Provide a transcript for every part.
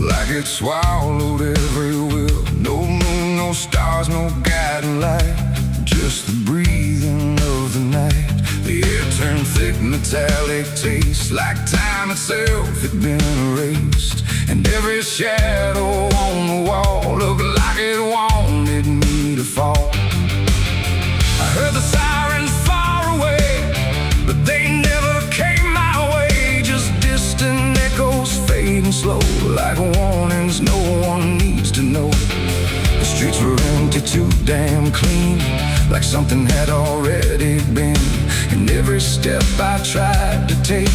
like it swallowed every will. No moon, no stars, no guiding light, just the breathing of the night. The air turned thick, metallic taste, like time itself had been erased. And every shadow on the wall looked like it wanted me to fall. I heard the sirens far away, but they never came my way. Just distant echoes fading slow, like warnings no one needs to know. The streets were empty, too damn clean, like something had already been. And every step I tried to take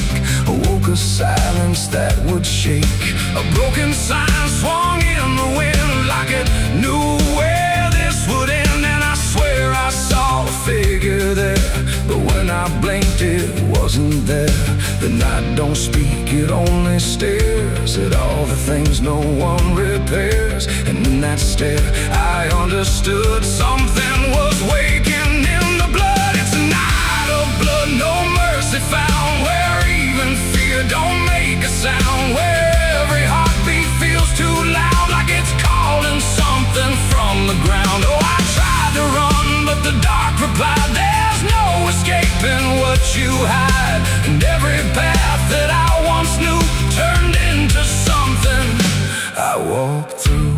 awoke a silence that would shake. A broken sign swung in the wind, like it knew where this would end. And I swear I saw a figure there, but when I blinked it wasn't there. The night don't speak, it only stares at all the things no one repairs. And in that stare I understood something was waking in the blood. It's a night of blood, no mercy found, where even fear don't make a sound, where every heartbeat feels too loud, like it's calling something from the ground. Oh, I tried to run, but the dark replied, there's no escaping what you hide. And every path that I once knew turned into something I walked through.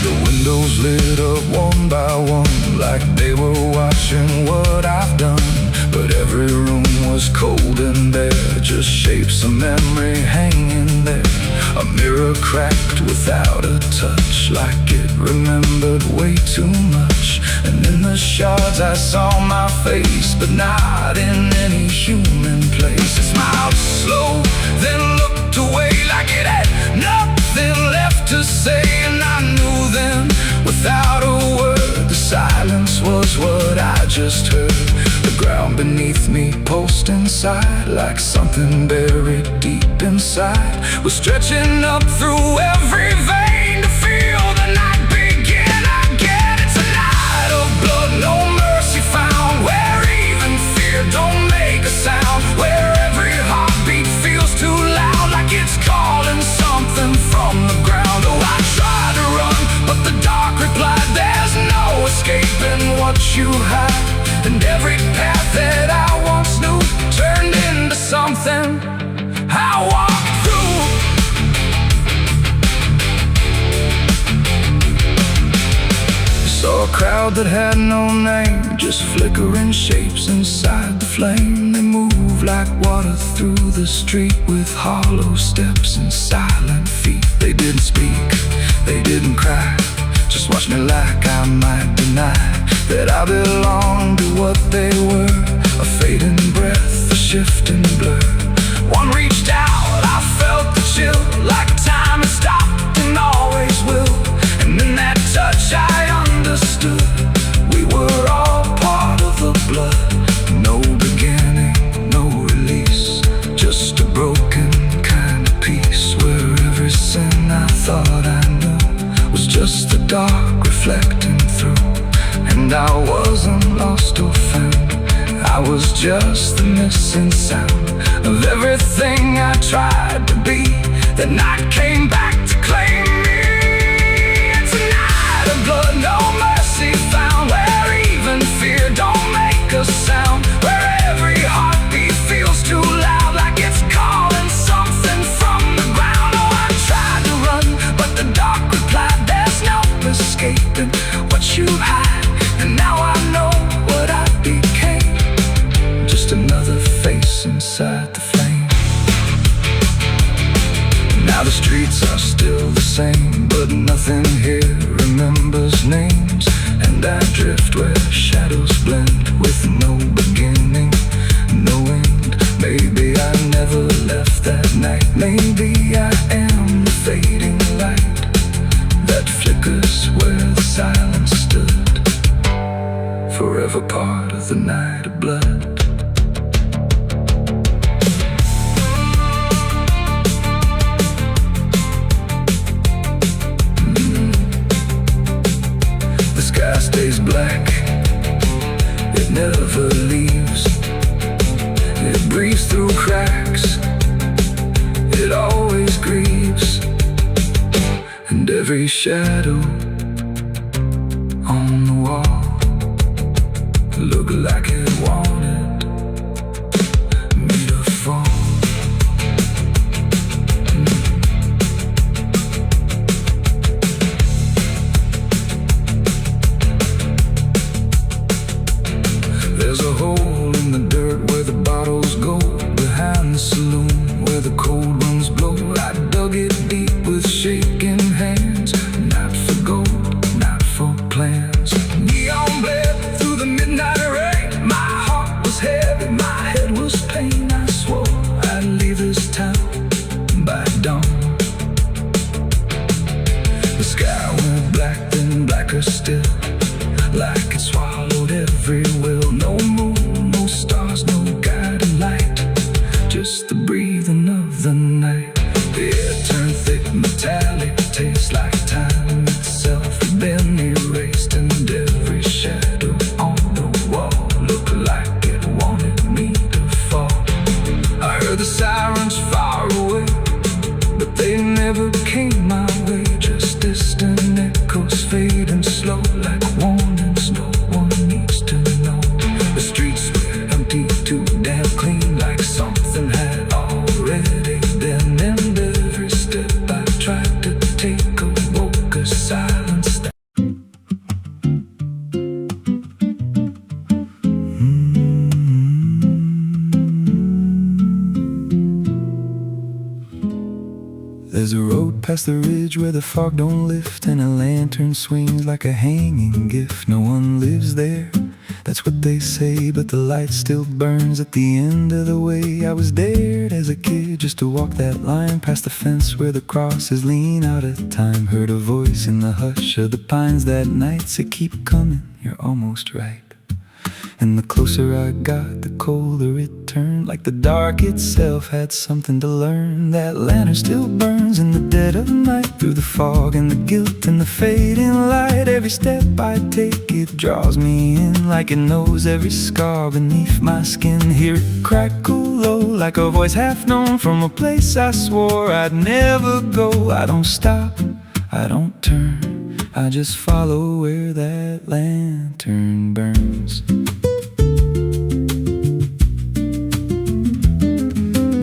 The windows lit up one by one, like they were watching what I've done. But every room was cold and bare, just shapes of memory hanging there. A mirror cracked without a touch, like it remembered way too much. And in the shards I saw my face, but not in any human place. It smiled slow, then looked away, like it had nothing left to say. And I knew then, without a word, the silence was what I just heard. The ground beneath me pulsed inside, like something buried deep inside was stretching up through every vein to feel the night begin again. It's a night of blood, no mercy found, where even fear don't make a sound, where every heartbeat feels too loud, like it's calling something from the ground. Oh, I tried to run, but the dark replied, there's no escaping what you hide. And every path that I once knew turned into something I walked through. I saw a crowd that had no name, just flickering shapes inside the flame. They moved like water through the street, with hollow steps and silent feet. They didn't speak, they didn't cry, just watched me like I might deny that I belonged to what they were. A fading breath, a shifting blur. One reached out, I felt the chill, like time had stopped and always will. And in that touch I understood, we were all part of the blood. No beginning, no release, just a broken kind of peace, where every sin I thought I knew was just the dark reflecting through. And I wasn't lost or found, I was just the missing sound of everything I tried to be. That night came back to claim me. It's a night of blood, no mercy found, where even fear don't make a sound, where every heartbeat feels too loud, like it's calling something from the ground. Oh, I tried to run, but the dark replied, there's no escaping what you hide. And now I know what I became, just another face inside the flame. Now the streets are still the same, but nothing here remembers names. And I drift where shadows blend, with no beginning, no end. Maybe I never left that night, maybe I am the fading light that flickers where the silence stood, forever part of the night of blood. The sky stays black, it never leaves. It breathes through cracks, it always grieves. And every shadow on the wall looked like it wanted me to fall. There's a hole in the dirt where the bottles go, behind the saloon where the cold winds blow. I dug it deep with shaking hands, not for gold, not for plans. Neon bled through the midnight rain, my heart was heavy, my head was pain. I swore I'd leave this town by dawn. The sky went black, then blacker still, like it swallowed every will. No moon, no stars, no guiding light, just the breathing of the night. The air turned thick, metallic, tastes like time itself had been erased. And every shadow on the wall looked like it wanted me to fall. I heard the sirens far away, but they never came my way. Just distant echoes fading slow, like warnings no one needs to know. The streets were empty, too damn clean, like something had already been. And every step I tried to take awoke a silence that There's a road past the ridge where the fog don't lift, and a lantern swings like a hanging gift. No one lives there, that's what they say, but the light still burns at the end of the way. I was dared as a kid just to walk that line, past the fence where the crosses lean out of time. Heard a voice in the hush of the pines that night say, keep coming, you're almost right. And the closer I got, the colder it turned, like the dark itself had something to learn. That lantern still burns in the dead of night, through the fog and the guilt and the fading light. Every step I take, it draws me in, like it knows every scar beneath my skin. Hear it crackle low, like a voice half known from a place I swore I'd never go. I don't stop, I don't turn, I just follow where that lantern burns.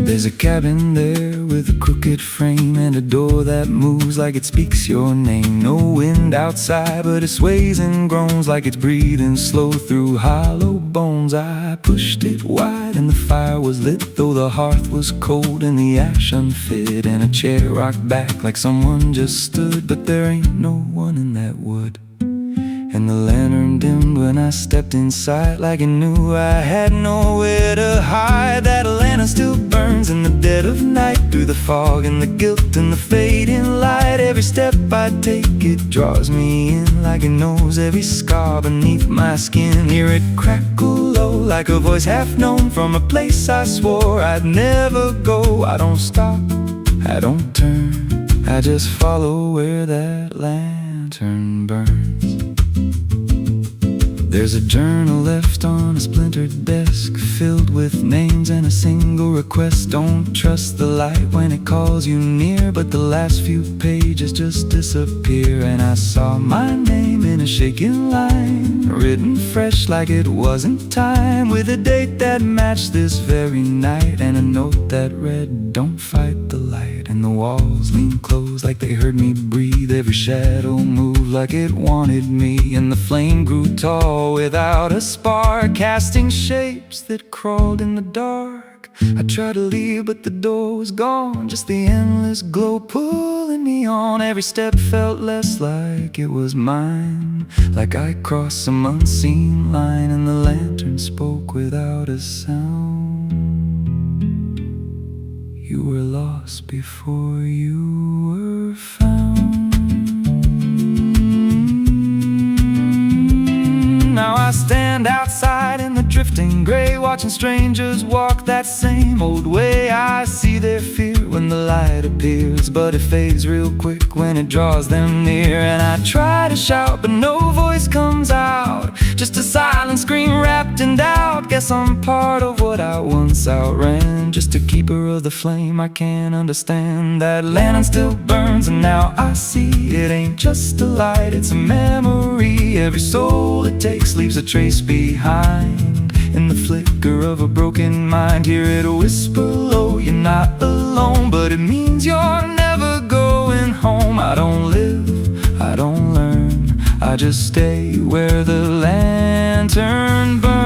There's a cabin there with a crooked frame, and a door that moves like it speaks your name. No wind outside, but it sways and groans like it's breathing slow through hollow bones. I pushed it wide and the fire was lit, though the hearth was cold and the ash unfit. And a chair rocked back like someone just stood, but there ain't no one in that wood. And the lantern dimmed when I stepped inside, like it knew I had nowhere to hide. That lantern still burns in the dead of night, through the fog and the guilt and the fading light. Every step I take, it draws me in, like it knows every scar beneath my skin. Hear it crackle low, like a voice half known from a place I swore I'd never go. I don't stop, I don't turn, I just follow where that lantern burns. There's a journal left on a splintered desk, filled with names and a single request. Don't trust the light when it calls you near, but the last few pages just disappear. And I saw my name in a shaking line, written fresh like it wasn't time, with a date that matched this very night, and a note that read, don't fight the light. And the walls leaned close like they heard me breathe, every shadow moved like it wanted me. And the flame grew tall without a spark, casting shapes that crawled in the dark. I tried to leave, but the door was gone, just the endless glow pulling me on. Every step felt less like it was mine, like I crossed some unseen line. And the lantern spoke without a sound. You were lost before you were found. Now I stand outside in the drifting gray, watching strangers walk that same old way. I see their fear when the light appears, but it fades real quick when it draws them near. And I try to shout, but no voice comes out, just a silent scream wrapped trapped in doubt. Guess I'm part of what I once outran. Just a keeper of the flame, I can't understand. That lantern still burns and now I see it ain't just a light, it's a memory. Every soul it takes leaves a trace behind. In the flicker of a broken mind, hear it whisper low, you're not alone. But it means you're never going home. I don't live, I don't learn, I just stay where the lantern burns.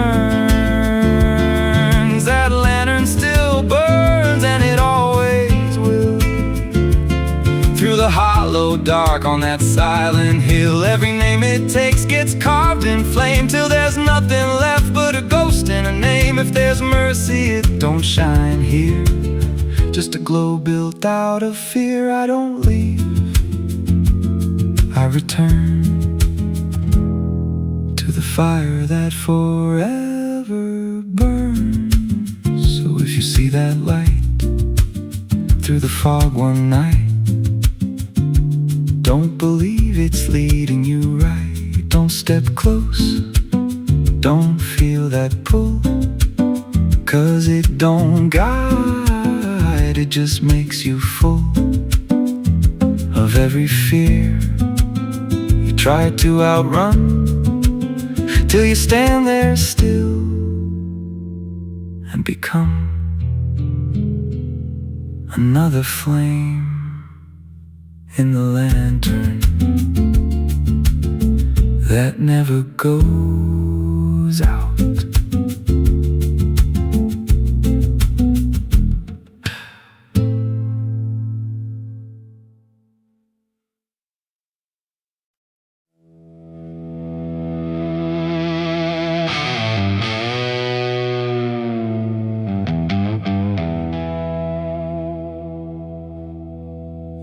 That lantern still burns and it always will. Through the hollow dark on that silent hill, every name it takes gets carved in flame, till there's nothing left but a ghost and a name. If there's mercy, it don't shine here, just a glow built out of fear. I don't leave, I return to the fire that forever burns. So if you see that light through the fog one night, don't believe it's leading you right. Don't step close, don't feel that pull, 'cause it don't guide, it just makes you full of every fear you try to outrun, till you stand there still and become another flame in the lantern that never goes out.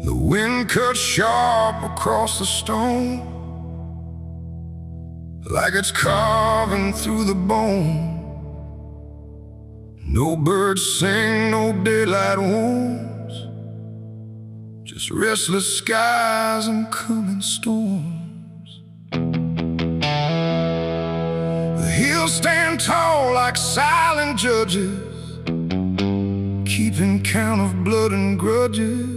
The wind cuts sharp across the stone, like it's carving through the bone. No birds sing, no daylight wounds, just restless skies and coming storms. The hills stand tall like silent judges, keeping count of blood and grudges.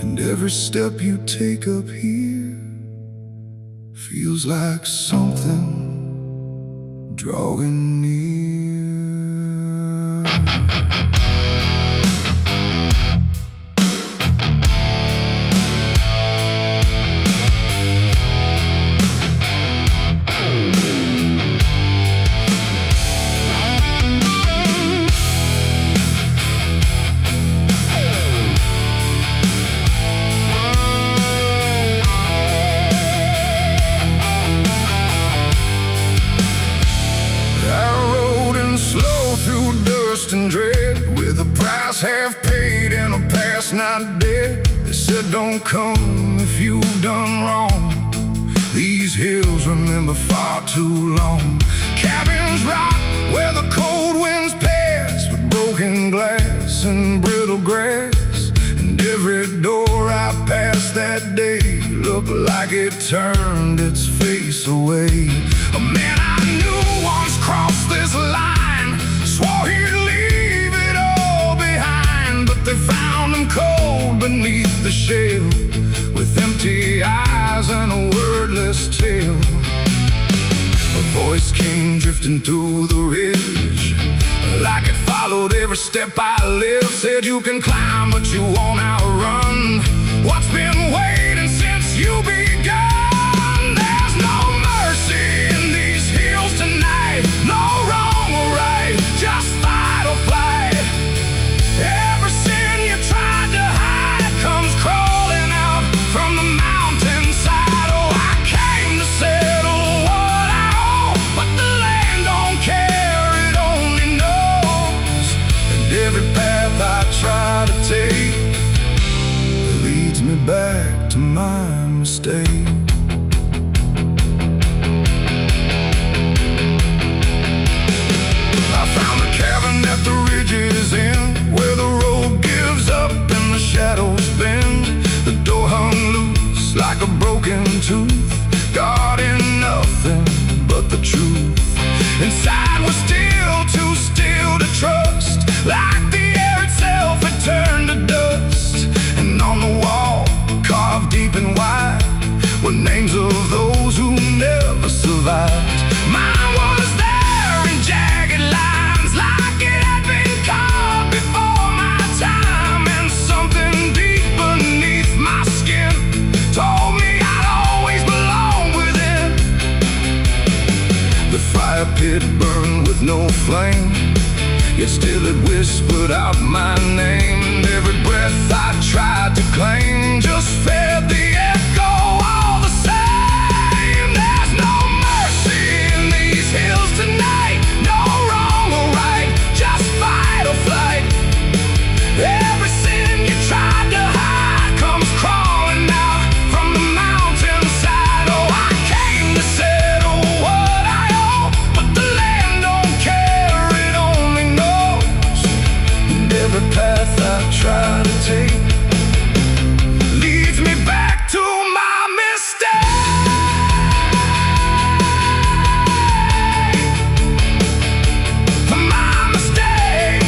And every step you take up here feels like something drawing near. And dread, with a price half paid and a past not dead. They said don't come if you've done wrong. These hills remember far too long. Cabins rock where the cold winds pass, with broken glass and brittle grass. And every door I passed that day looked like it turned its face away. A man I knew once crossed this line, swore he'd leave it all behind, but they found him cold beneath the shell, with empty eyes and a wordless tale. A voice came drifting through the ridge, like it followed every step I lived. Said you can climb but you won't outrun what's been waiting since you begun. There's no mercy in these hills tonight, no wrong or right, just fight or flight. Every sin you tried to hide comes crawling out from the mountainside. Oh, I came to settle what I owe, but the land don't care, it only knows. And every path I try to take leads me back to my mistake. I found a cabin at the ridge's end, where the road gives up and the shadows bend. The door hung loose like a broken tooth, guarding nothing but the truth. Yet still it whispered out my name, and every breath I tried to claim just fed the echo all the same. There's no mercy in these hills tonight, no wrong or right, just fight or flight. Every sin you tried to hide comes crawling out from the mountainside. Oh, I came to settle what I owe, but the land don't care, it only knows. And every path I try to take leads me back to my mistake. My mistake.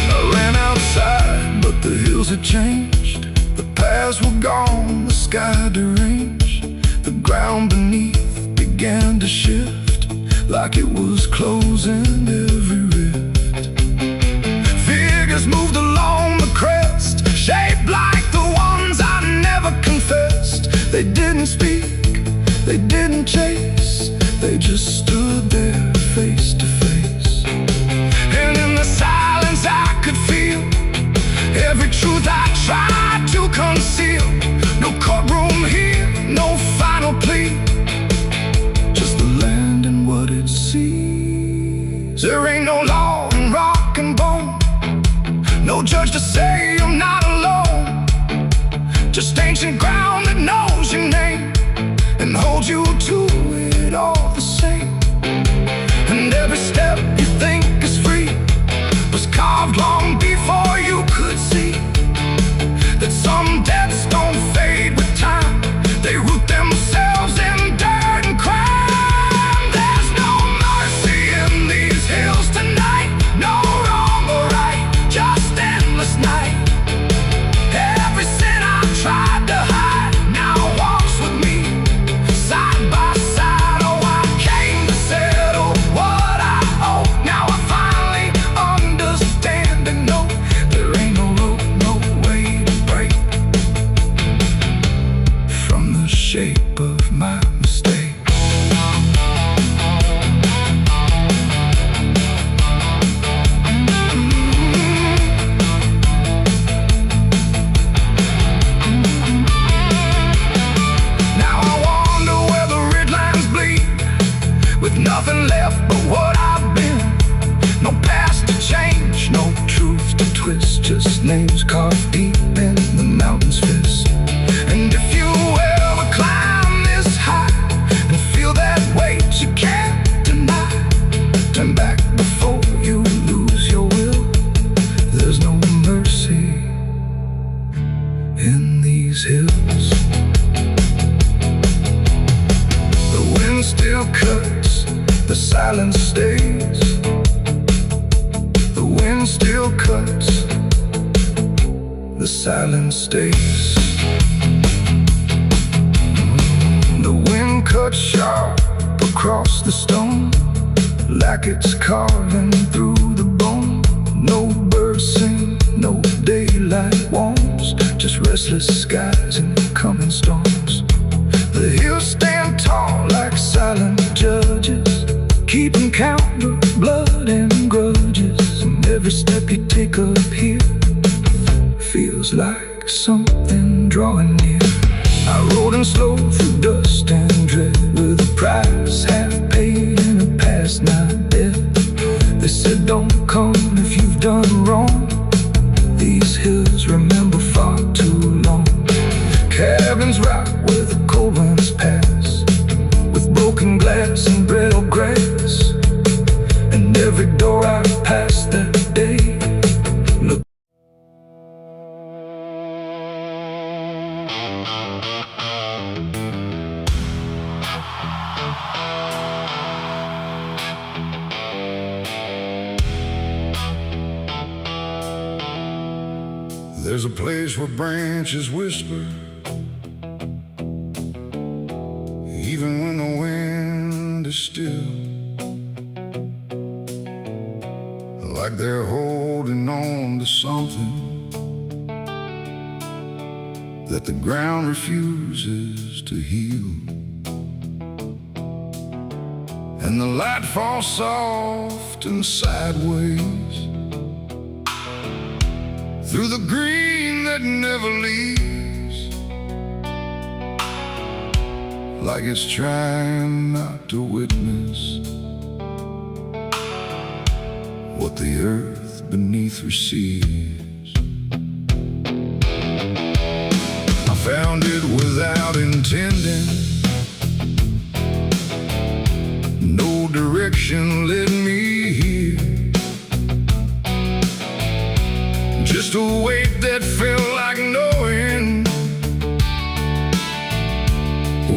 I ran outside, but the hills had changed. The paths were gone, the sky deranged. The ground beneath began to shift, like it was closing every rift. Figures moved along the crest, shaped like the ones I never confessed. They didn't speak, they didn't chase, they just stood there face to face. And in the silence I could feel every truth I tried to conceal. No courtroom here, no final plea, just the land and what it sees. There ain't no law in rock and bone, no judge to say I'm not alone. Just ancient ground that knows your name and holds you to it all the same. And every step you think is free was carved long before you could see that some debts don't fade with time, they root themselves in dirt and crime. There's no mercy in these hills tonight, no wrong or right, just endless night. Every sin I tried to hide now walks with me, side by side. Oh, I came to settle what I owe. Now I finally understand and know there ain't no road, no way to break from the shape of my mistake. Now I wonder where the red lines bleed, with nothing left but what I've been. No past to change, no truth to twist, just names carved deep in the mountain's fist. And if you ever climb this high and feel that weight you can't deny, turn back before you lose your will. There's no mercy in these hills. The wind still cuts, the silence stays. The wind still cuts, the silence stays. The wind cuts sharp across the stone, like it's carving through the bone. No birds sing, no daylight warms, just restless skies and coming storms. The hills stand tall like silent judges, keeping count of blood and grudges. And every step you take up here feels like something drawing near. I rode in slow through dust and dread, with a price half paid and a past not dead. They said don't come if you've done wrong, these hills remember far too long. Cabins rock where the cold winds pass, with broken glass and brittle grass. And every door I passed that day looked. There's a place where branches whisper, even when the wind is still, like they're holding on to something that the ground refuses to heal. and the light falls soft and sideways through the green that never leaves, like it's trying not to witness what the earth beneath receives. I found it without intending, no direction led me here, just a weight that felt like knowing,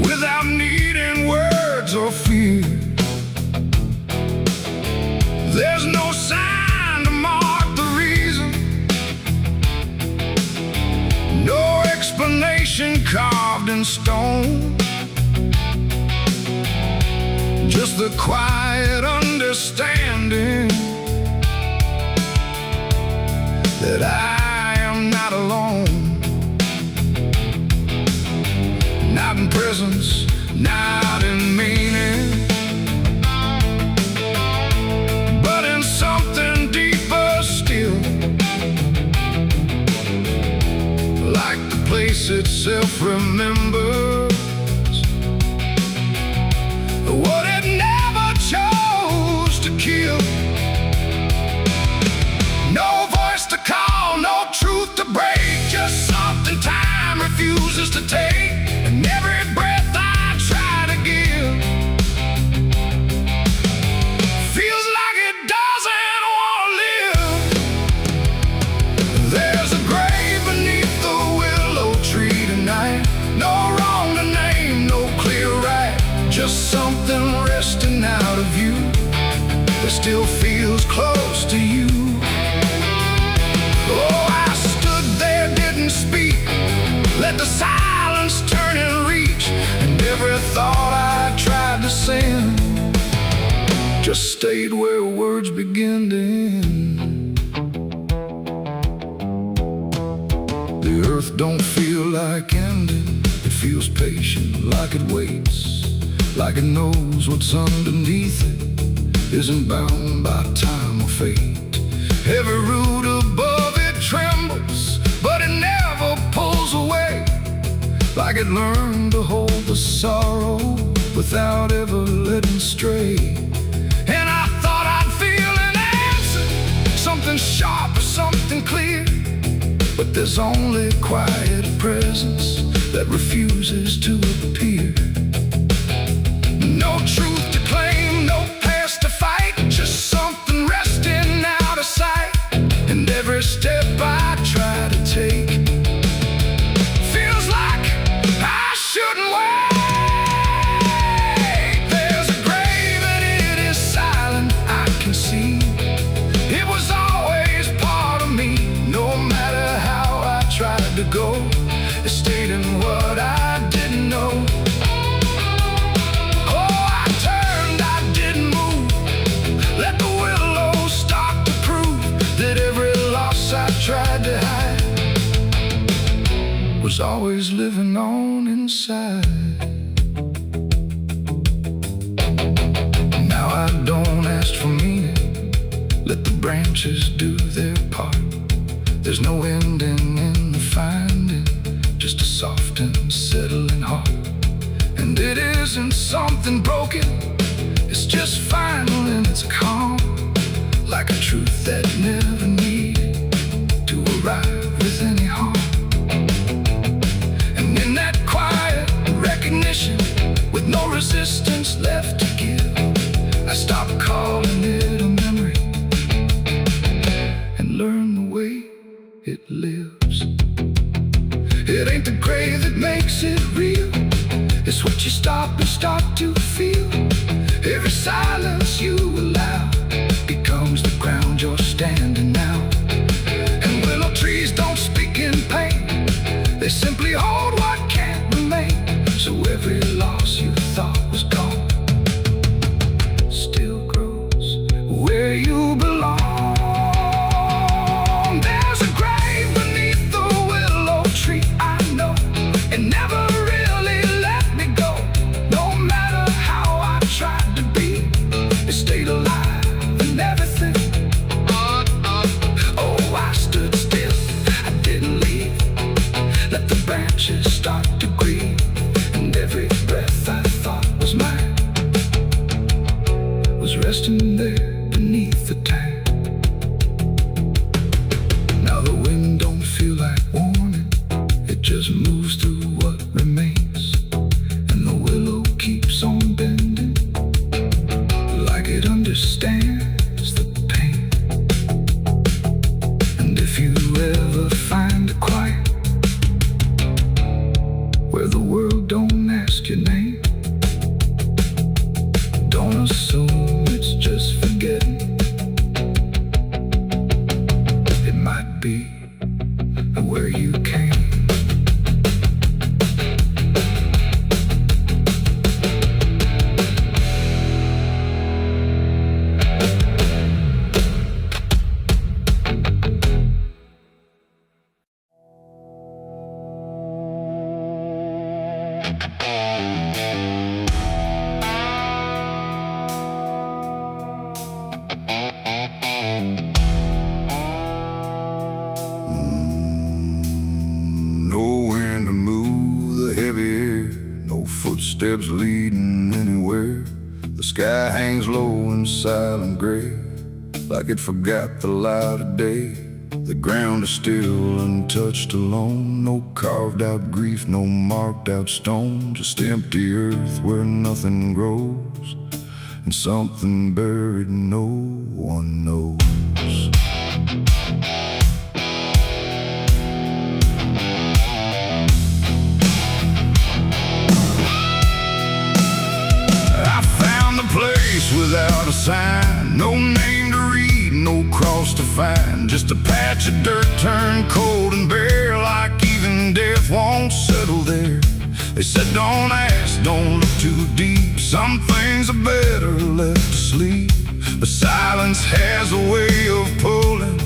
without needing words or fear. There's no sign to mark the reason, no explanation carved in stone, just the quiet understanding that I am not alone. Not in presence, not in meaning, but in something deeper still, like the place itself remembers what it never chose to kill. No voice to call, no truth to break, just something time refuses to take, and every breath I try to give feels like it doesn't want to live. There's a grave beneath the willow tree tonight, no wrong to name, no clear right, just something resting out of you that still feels close to you. Oh, I stood there, didn't speak, let the silence turn and reach, and every thought I tried to send just stayed where words begin to end. The earth don't feel like ending, it feels patient, like it waits, like it knows what's underneath it isn't bound by time or fate. Every root above it trembles, but it never pulls away, like it learned to hold the sorrow without ever letting stray. And I thought I'd feel an answer, something sharp or something clear, but there's only quiet presence that refuses to appear. No truth to claim, no past to fight, just something resting out of sight, and every step I try to take feels like I shouldn't wait. There's a grave and it is silent, I can see. It was always part of me, no matter how I tried to go, it stayed in what I didn't know. Tried to hide was always living on inside. Now I don't ask for meaning, let the branches do their part. There's no ending in the finding, just a soft and settling heart. And it isn't something broken, it's just final and it's calm, like a truth that never needed to arrive with any harm. And in that quiet recognition, with no resistance left to give, I stopped calling it a memory and learned the way it lives. It ain't the grave that makes it real, it's what you stop and start to feel. Every silence you allow becomes the ground you're standing now. And willow trees don't speak in pain, they simply hold what can't remain. So every loss you thought was gone still grows where you belong. There's a grave beneath the willow tree, I know. It never really let me go, no matter It stayed alive and everything. Oh, I stood still, I didn't leave. Let the branches start to grieve, and every breath I thought was mine was resting there beneath the tank. Now the wind don't feel like warning, it just moves through what remains, and the willow keeps on bending like it understands the pain. And if you ever find a quiet where the world don't ask your name, don't assume it's just forgetting. It might be where you came. Nowhere to move the heavy air, no footsteps leading anywhere. The sky hangs low in silent gray, like it forgot the light of day. The ground is still untouched alone, no carved out grief, no marked out stone, just empty earth where nothing grows, and something buried no one knows. Without a sign, no name to read, no cross to find, just a patch of dirt turned cold and bare, like even death won't settle there. They said don't ask, don't look too deep, some things are better left asleep. But silence has a way of pulling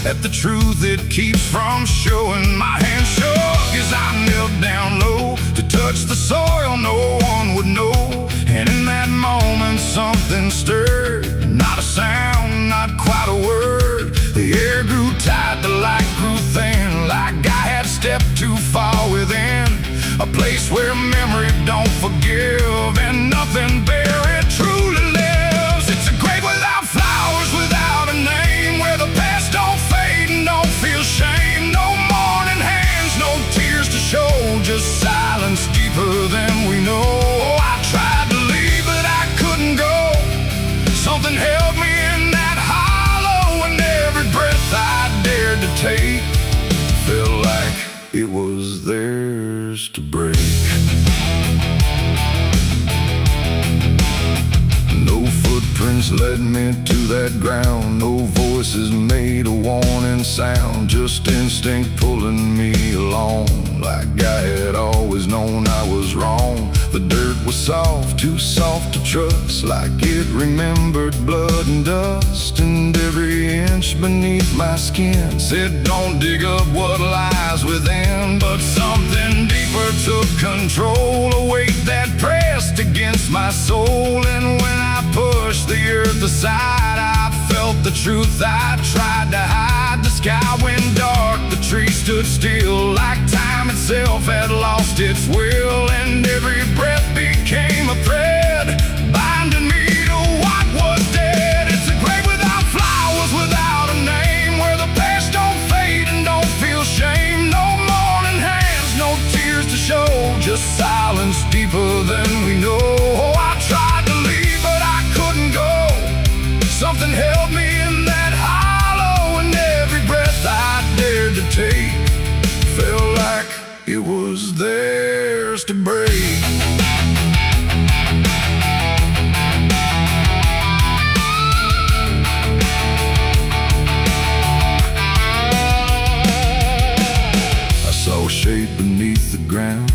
at the truth it keeps from showing. My hand shook as I knelt down low to touch the soil no one would know. And in that moment something stirred, not a sound, not quite a word. The air grew tight, the light grew thin, like I had stepped too far within a place where memory don't forgive, and nothing buried truly lives. It's a grave without flowers, without a name, where the past don't fade and don't feel shame. No mourning hands, no tears to show, just silence deeper than we know. I tried to leave, but I couldn't go. Something held me in that hollow, and every breath I dared to take felt like it was theirs to break. No footprints led me to that ground, no voices made a warning sound, just instinct pulling me along, like I had always known I was wrong. The dirt was soft, too soft to trust, like it remembered blood and dust, and every inch beneath my skin said don't dig up what lies within. But something deeper took control, a weight that pressed against my soul, and when I pushed the earth aside, I felt the truth I tried to hide. The sky went dark, the trees stood still, like time itself had lost its will, and every breath became a thread, binding me to what was dead. It's a grave without flowers, without a name, where the past don't fade and don't feel shame. No mourning hands, no tears to show, just silence deeper than we know. I tried to leave, but I couldn't go. Something held me in that hollow, and every breath I dared to take felt like it was theirs to break. I saw a shape beneath the ground,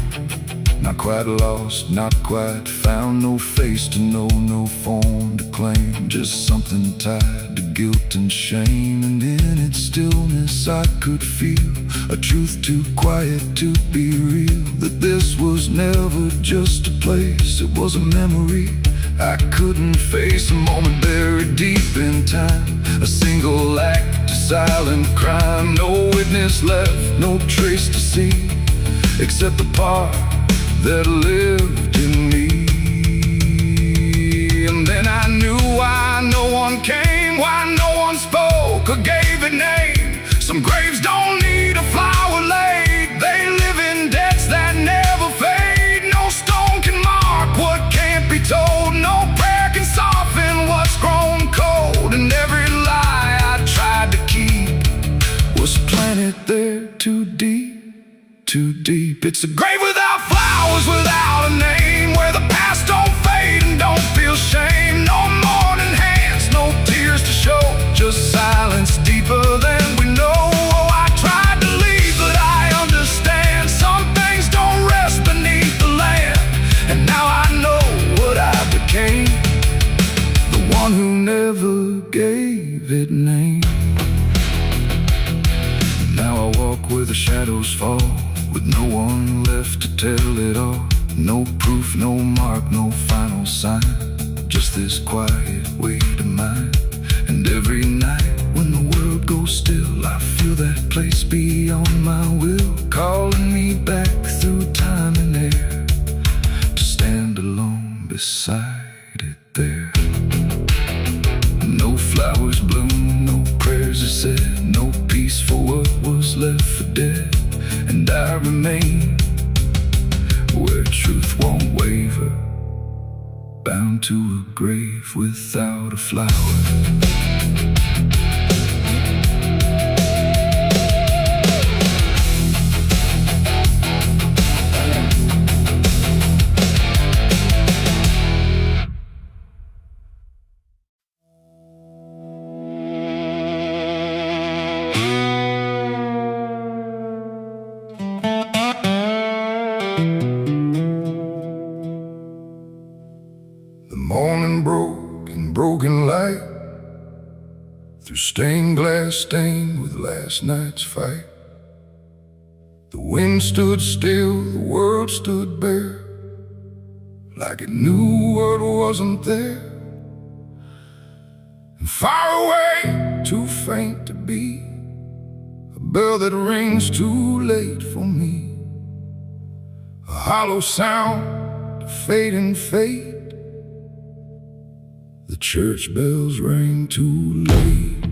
not quite lost, not quite found, no face to know, no form to claim, just something tied to guilt and shame. And in its stillness I could feel a truth too quiet to be real, that this was never just a place, it was a memory I couldn't face a moment buried deep in time, a single act of silent crime. No witness left, no trace to see, except the part that lived in me. And then I knew why no one came, why no one spoke or gave it name. Some graves don't need a flower laid, they live in debts that never fade. No stone can mark what can't be told, no prayer can soften what's grown cold. And every lie I tried to keep was planted there too deep, too deep. It's a grave without flowers, without a name, where the past don't fade and don't feel shame. No mourning hands, no tears to show, just silence deeper than we know. Oh, I tried to leave, but I understand some things don't rest beneath the land. And now I know what I became, the one who never gave it name. Now I walk where the shadows fall, with no one left to tell it all. No proof, no mark, no final sign, just this quiet weight of mine. And every night when the world goes still, I feel that place beyond my will, calling me back through time and air, to stand alone beside it there. No flowers bloom, no prayers are said, no peace for what was left for dead. And I remain where truth won't waver, bound to a grave without a flower. Morning broke in broken light, through stained glass stained with last night's fight. The wind stood still, the world stood bare, like it knew what wasn't there. And far away, too faint to be, a bell that rings too late for me, a hollow sound, a fading fate. The church bells rang too late.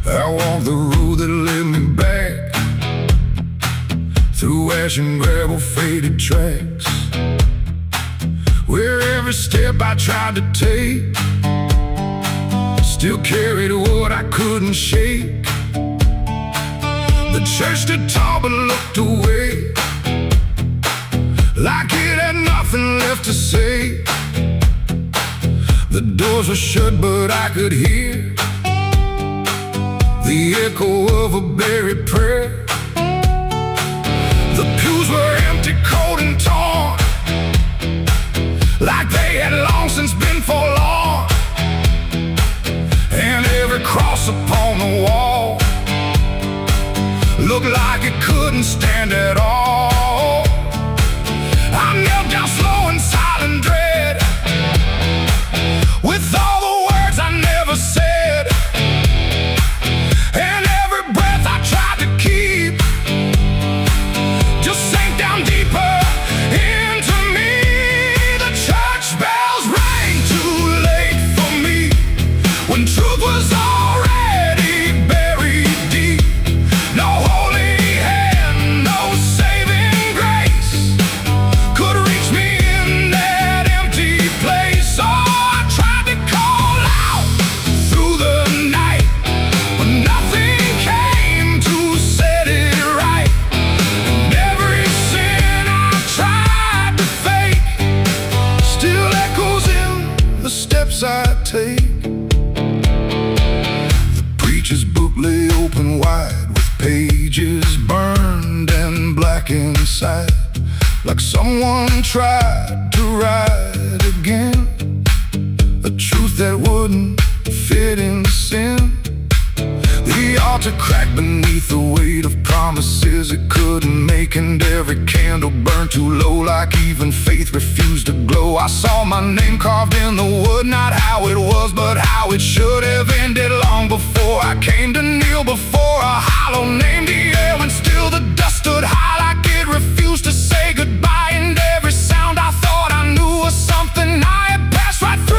I walked the road that led me back, through ash and gravel faded tracks, where every step I tried to take still carried what I couldn't shake. The church stood tall but looked away, like it had nothing left to say. The doors were shut but I could hear the echo of a buried prayer. The pews were empty, cold and torn, like they had long since been forlorn. And every cross upon the wall looked like it couldn't stand at all. I knelt down slow in silent dread, with all the words I never said, and every breath I tried to keep just sank down deeper into me. The church bells rang too late for me, when truth was already buried deep. No holy hand, no saving grace could reach me in that empty place. Oh, I tried to call out through the night, but nothing came to set it right. And every sin I tried to fake still echoes in the steps I take. Preacher's book lay open wide, with pages burned and black inside, like someone tried to write again. a truth that wouldn't fit in sin. The altar cracked beneath the weight of promises it couldn't make, and every candle burned too low, like even faith refused to glow. I saw my name carved in the wood, not how it was, but how it should have ended long before I came to kneel before a hollow name. The air and still the dust stood high, like it refused to say goodbye, and every sound I thought I knew was something I had passed right through.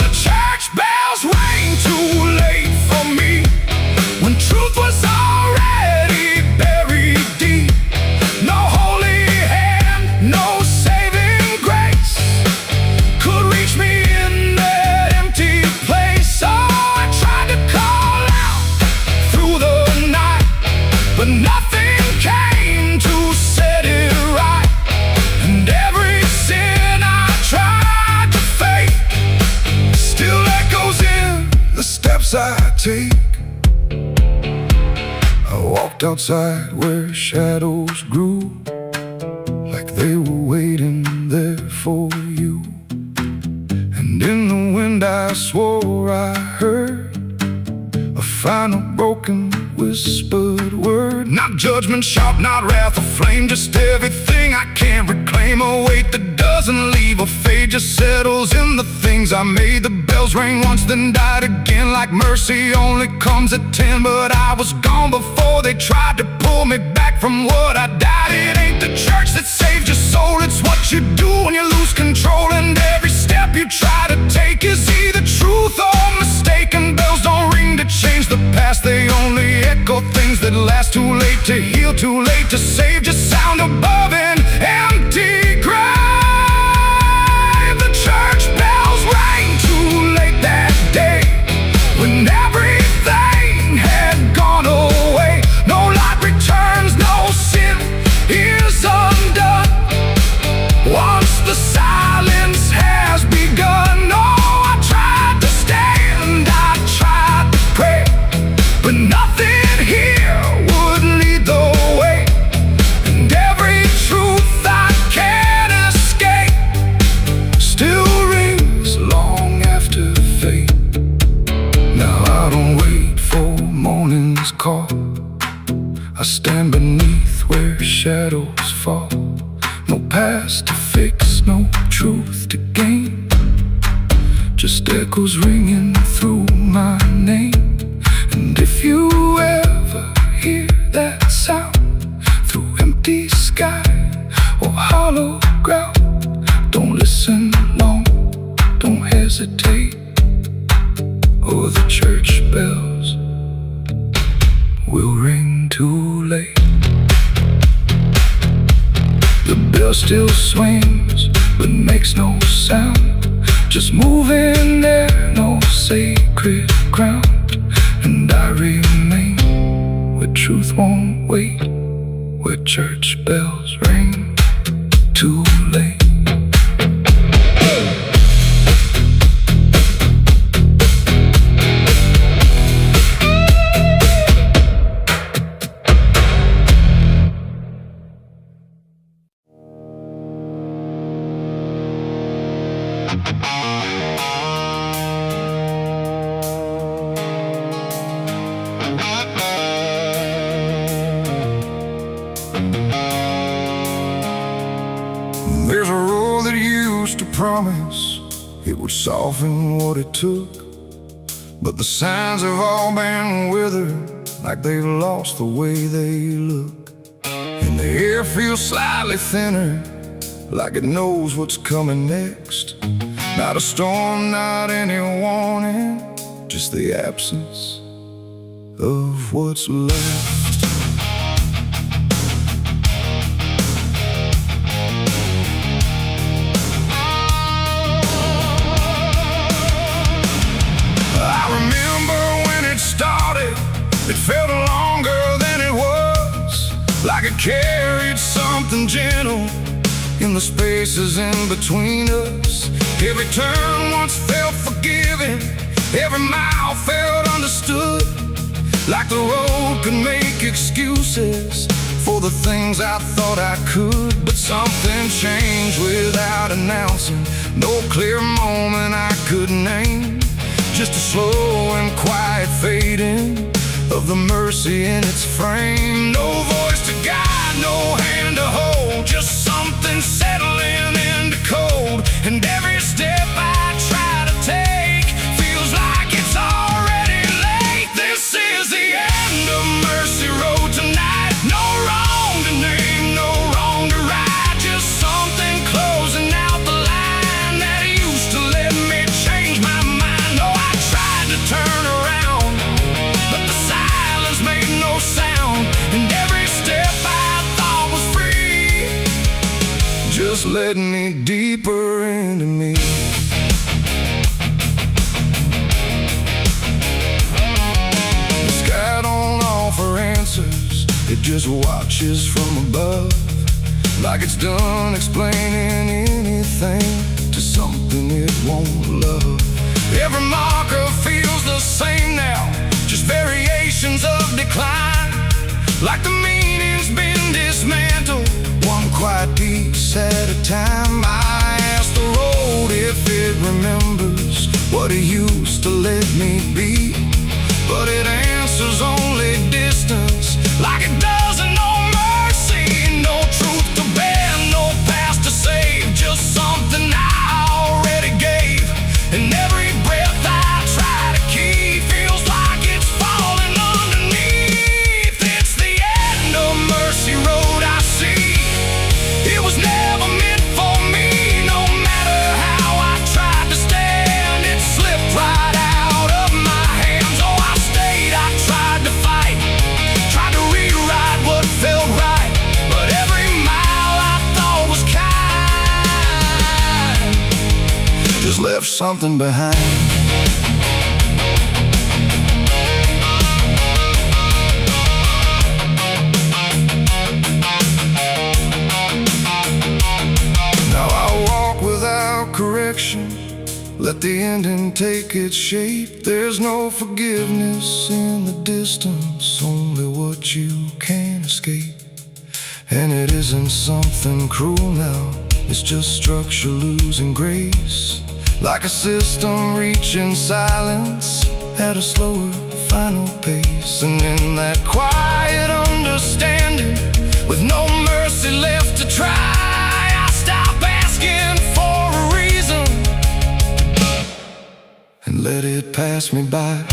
The church bells rang too late for me, when truth was already buried deep. No holy hand, no saving grace could reach me in that empty place. So I tried to call out through the night, but nothing came to set it right. And every sin I tried to fake still echoes in the steps I take. I walked outside where shadows grew, like they were waiting there for you. And in the wind I swore I heard a final broken whispered word. Not judgment sharp, not wrath or flame, just everything I can't reclaim. A weight that doesn't leave or fade, just settles in the things I made. The bells rang once, then died again, like mercy only comes at 10. But I was gone before they tried to pull me back from what I died. It ain't the church that saved your soul, it's what you do when you lose control. And every step you try to take is either truth or mistaken. Bells don't ring to change the past, they only echo things that last. Too late to heal, too late to save, just sound above an empty grave. The church bells rang too late that day, when everything had gone away. No light returns, no sin is undone once the silence has begun. No, I tried to stand, I tried to pray, but nothing here would lead the way. And every truth I can't escape still rings long after fate. Now I don't wait for morning's call, I stand beneath where shadows fall. No past to fix, no truth to gain, just echoes ringing through my name. And if you ever hear that sound through empty sky or hollow ground, don't listen long, don't hesitate, or the church bells will ring too late. The bell still swings, but makes no sound, just moving there, no sacred ground. And I remain where truth won't wait, where church bells ring too late. There's a road that used to promise it would soften what it took, but the signs have all been withered, like they've lost the way they look. And the air feels slightly thinner, like it knows what's coming next. Not a storm, not any warning, just the absence of what's left. It felt longer than it was, like it carried something gentle in the spaces in between us. Every turn once felt forgiving, every mile felt understood, like the road could make excuses for the things I thought I could. But something changed without announcing. No clear moment I could name, just a slow and quiet fading of the mercy in its frame. No voice to guide, no hand to hold, just something settling into cold. And every step I try to take feels like it's already late. This is the end of Mercy Road tonight. No wrong to name, no wrong to right, just something closing out the line that used to let me change my mind. No, I tried to turn around, but the silence made no sound. And every step I thought was free just led me deeper into me. The sky don't offer answers, it just watches from above, like it's done explaining anything to something it won't love. Every marker feels the same now, just variations of decline, like the meaning's been dismantled, one quiet piece at a time. I ask the road if it remembers what it used to let me be, but it answers only distance, like it doesn't know mercy. No truth to bear, no past to save, just something I already gave. And every breath I try to keep feels like it's falling underneath. It's the end of Mercy Road, I see. It was never meant for me. No matter how I tried to stand, it slipped right out of my hands. Oh, I stayed, I tried to fight, tried to rewrite what felt right, but every mile I thought was kind just left something behind. Now I walk without correction, let the ending take its shape. There's no forgiveness in the distance, only what you can't escape. And it isn't something cruel now, it's just structure losing grace, like a system reaching silence at a slower final pace. And in that quiet understanding, with no mercy left to try, I stop asking for a reason and let it pass me by.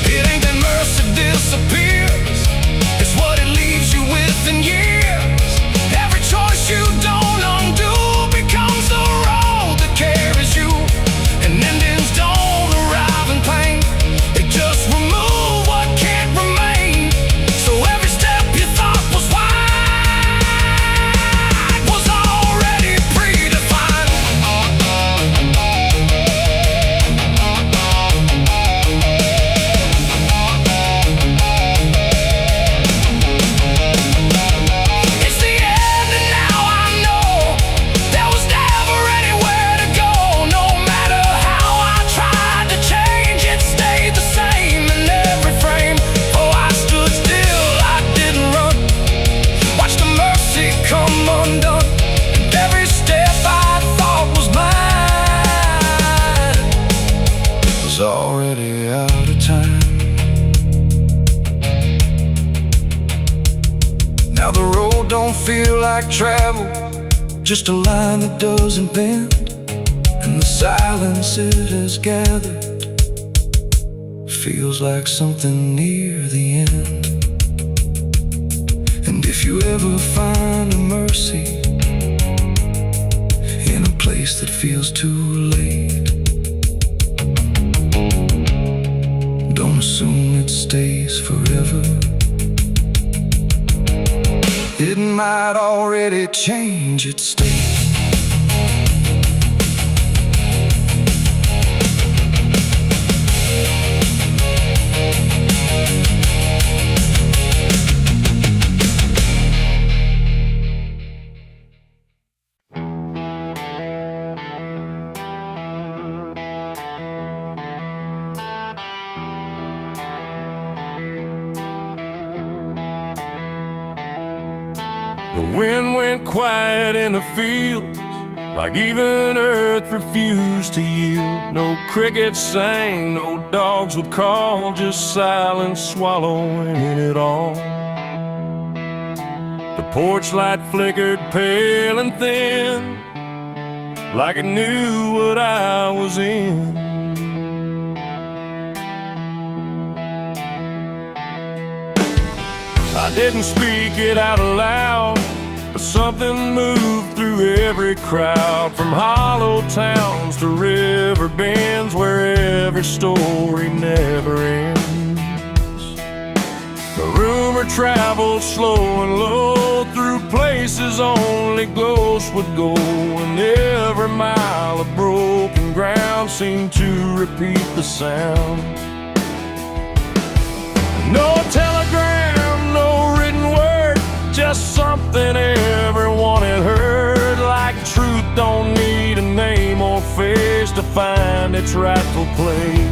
It ain't that mercy disappears, it's what it leaves you with in years. Every choice you don't undo becomes the road that carries you. And endings don't arrive in pain, they just remove what can't remain. So every step you thought was wide was already predefined. It's the end and now I know there was never anywhere to go. No matter how I tried to change, it stayed the same in every frame. Oh, I stood still, I didn't run, watched the mercy come undone. And every step I thought was mine was already out of time. Now the road don't feel like travel, just a line that doesn't bend. And the silence it has gathered feels like something near the end. And if you ever find a mercy in a place that feels too late, don't assume it stays forever. It might already change its state. The wind went quiet in the fields, like even earth refused to yield. No crickets sang, no dogs would call, just silence swallowing it all. The porch light flickered pale and thin, like it knew what I was in. I didn't speak it out loud, but something moved through every crowd, from hollow towns to river bends, where every story never ends. The rumor traveled slow and low through places only ghosts would go, and every mile of broken ground seemed to repeat the sound. No telegram, no written word, just something everyone had heard, like truth don't need a name or face to find its rightful place.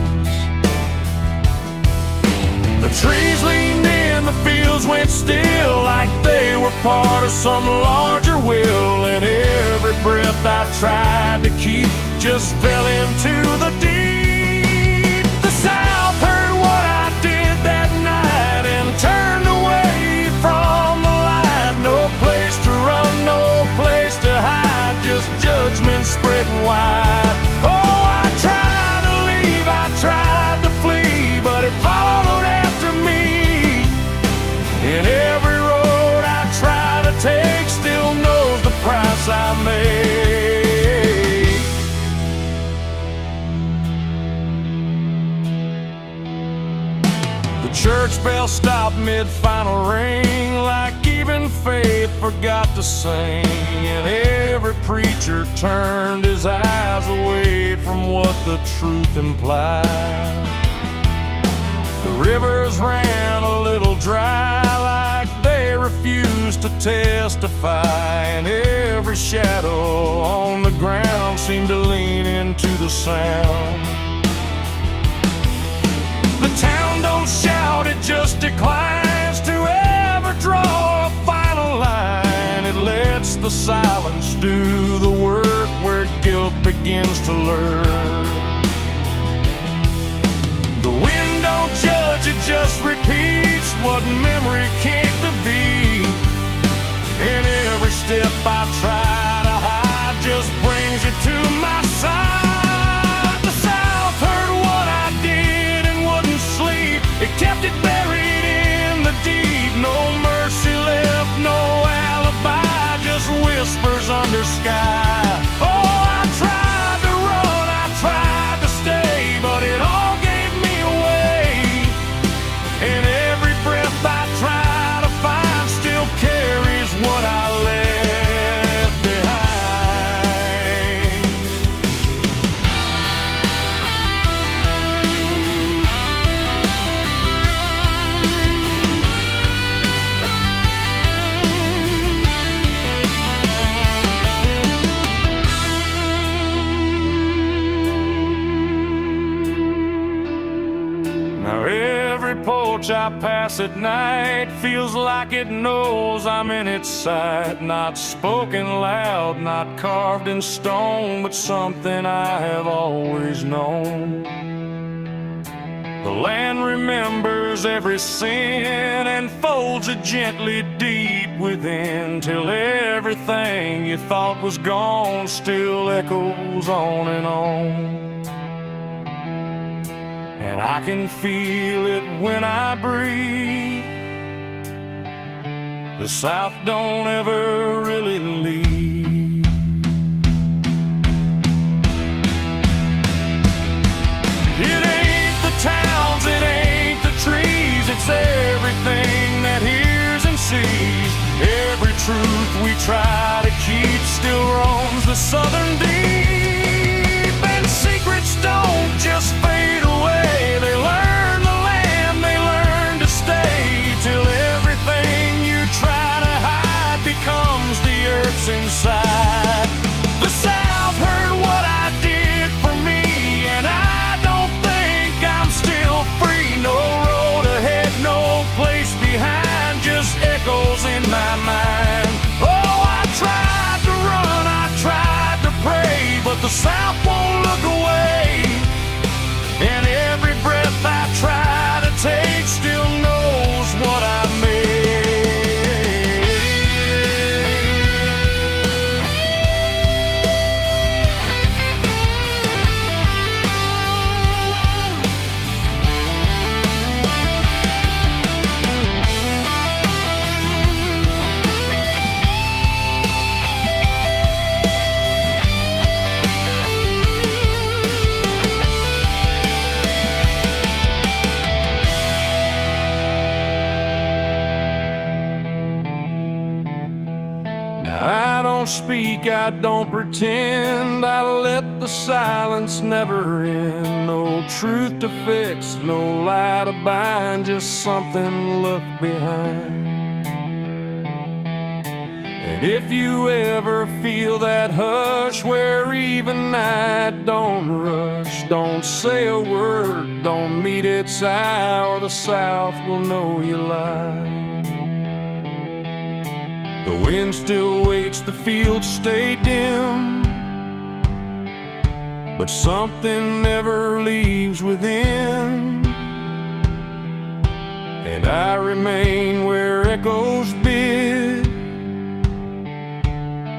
The trees leaned in, the fields went still, like they were part of some larger will, and every breath I tried to keep just fell into the deep. The South heard what I did that night and turned away from the light. No place to run, no place to hide, just judgment spreading wide. Oh, I tried to leave, I tried to flee, but it followed after me. And every road I try to take still knows the price I made. The church bell stopped mid-final ring, like even faith forgot to sing, and every preacher turned his eyes away from what the truth implied. The rivers ran a little dry, like they refused to testify, and every shadow on the ground seemed to lean into the sound. The town don't shout, it just declines to ever draw a final line. It lets the silence do the work where guilt begins to learn. The wind don't judge, it just repeats what memory can't defeat. And every step I try to hide just brings you to my side. The South heard what I did and wouldn't sleep. It kept it buried in the deep. No mercy left, no alibi, just whispers under sky. Oh, I tried to run, I tried to stay, but it all gave me away. And every breath I try to find still carries what I left behind. Now every porch I pass at night feels like it knows I'm in its sight. Not spoken loud, not carved in stone, but something I have always known. The land remembers every sin and folds it gently deep within, till everything you thought was gone still echoes on and on. And I can feel it when I breathe. The South don't ever really leave. It ain't the towns, it ain't the trees, it's everything that hears and sees. Every truth we try to keep still roams the southern deep. And secrets don't just fade away, they learn the land, they learn to stay, till everything you try to hide becomes the earth's inside. The South heard what I did for me, and I don't think I'm still free. No road ahead, no place behind, just echoes in my mind. speak, I don't pretend. I let the silence never end. No truth to fix, no lie to bind, just something left behind. And if you ever feel that hush where even night don't rush, don't say a word, don't meet its eye, or the South will know you lie. The wind still waits, the fields stay dim, but something never leaves within. And I remain where echoes bid.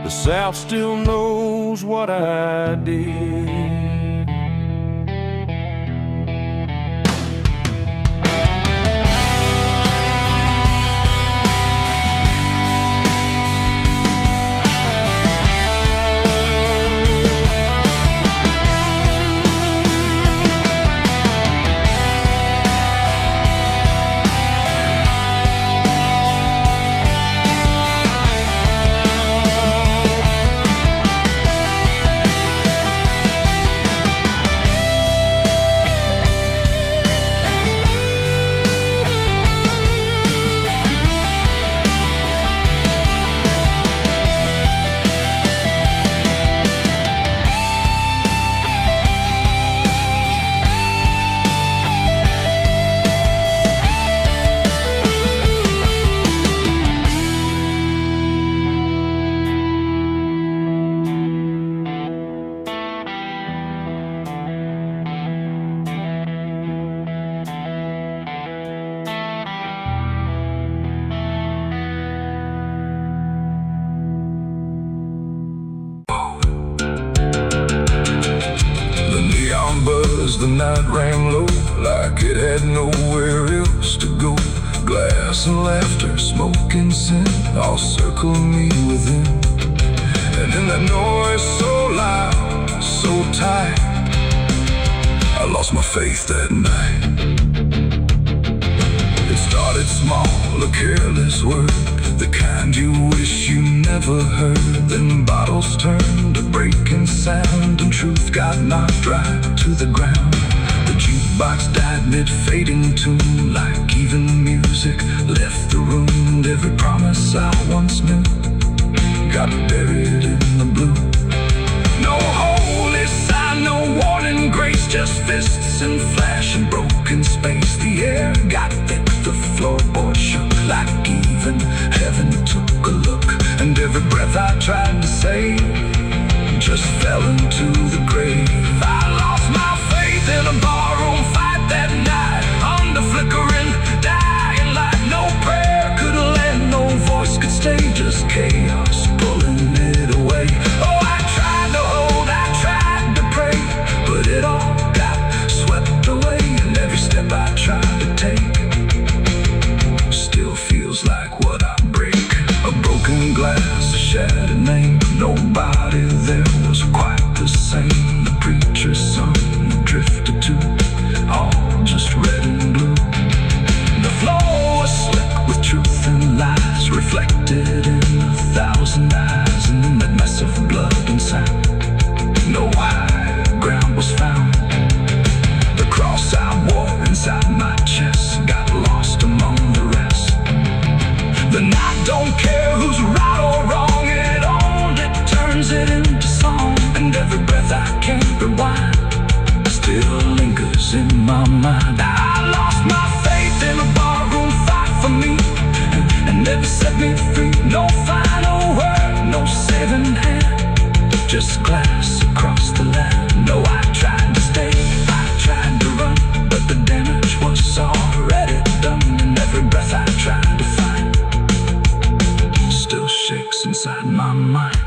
The South still knows what I did. The night rang low like it had nowhere else to go. Glass and laughter, smoke and sin all circled me within. And in that noise so loud, so tight, I lost my faith that night. It started small, a careless word, the kind you wish you never heard. Then bottles turned to breaking sound, and truth got knocked right to the ground. The jukebox died mid-fading tune, like even music left the room. And every promise I once knew got buried in the blue. No holy sign, no warning grace, just fists and flash and broken space. The air got thick, the floorboard shook, like even heaven took a look. And every breath I tried to save just fell into the grave. I lost my faith in a barroom fight that night, under flickering, dying light. No prayer could land, no voice could stay, just chaos pulling it away. Oh, I tried to hold, I tried to pray, but it all got swept away. And every step I tried to take still feels like what I break. A broken glass, a shattered name, nobody there was quite the same. The preacher's son drifted too, all just red and blue. The floor was slick with truth and lies, reflected in 1,000 eyes. And in that mess of blood and sand, no high ground was found. The cross I wore inside my chest got lost among the rest. The night don't care who's right or wrong, it only turns it into song. And every breath I can't rewind still lingers in my mind. I lost my faith in a barroom fight for me, and never set me free. No final word, no saving hand, just glass across the land. No, I tried to stay, I tried to run, but the damage was already done. And every breath I tried to find still shakes inside my mind.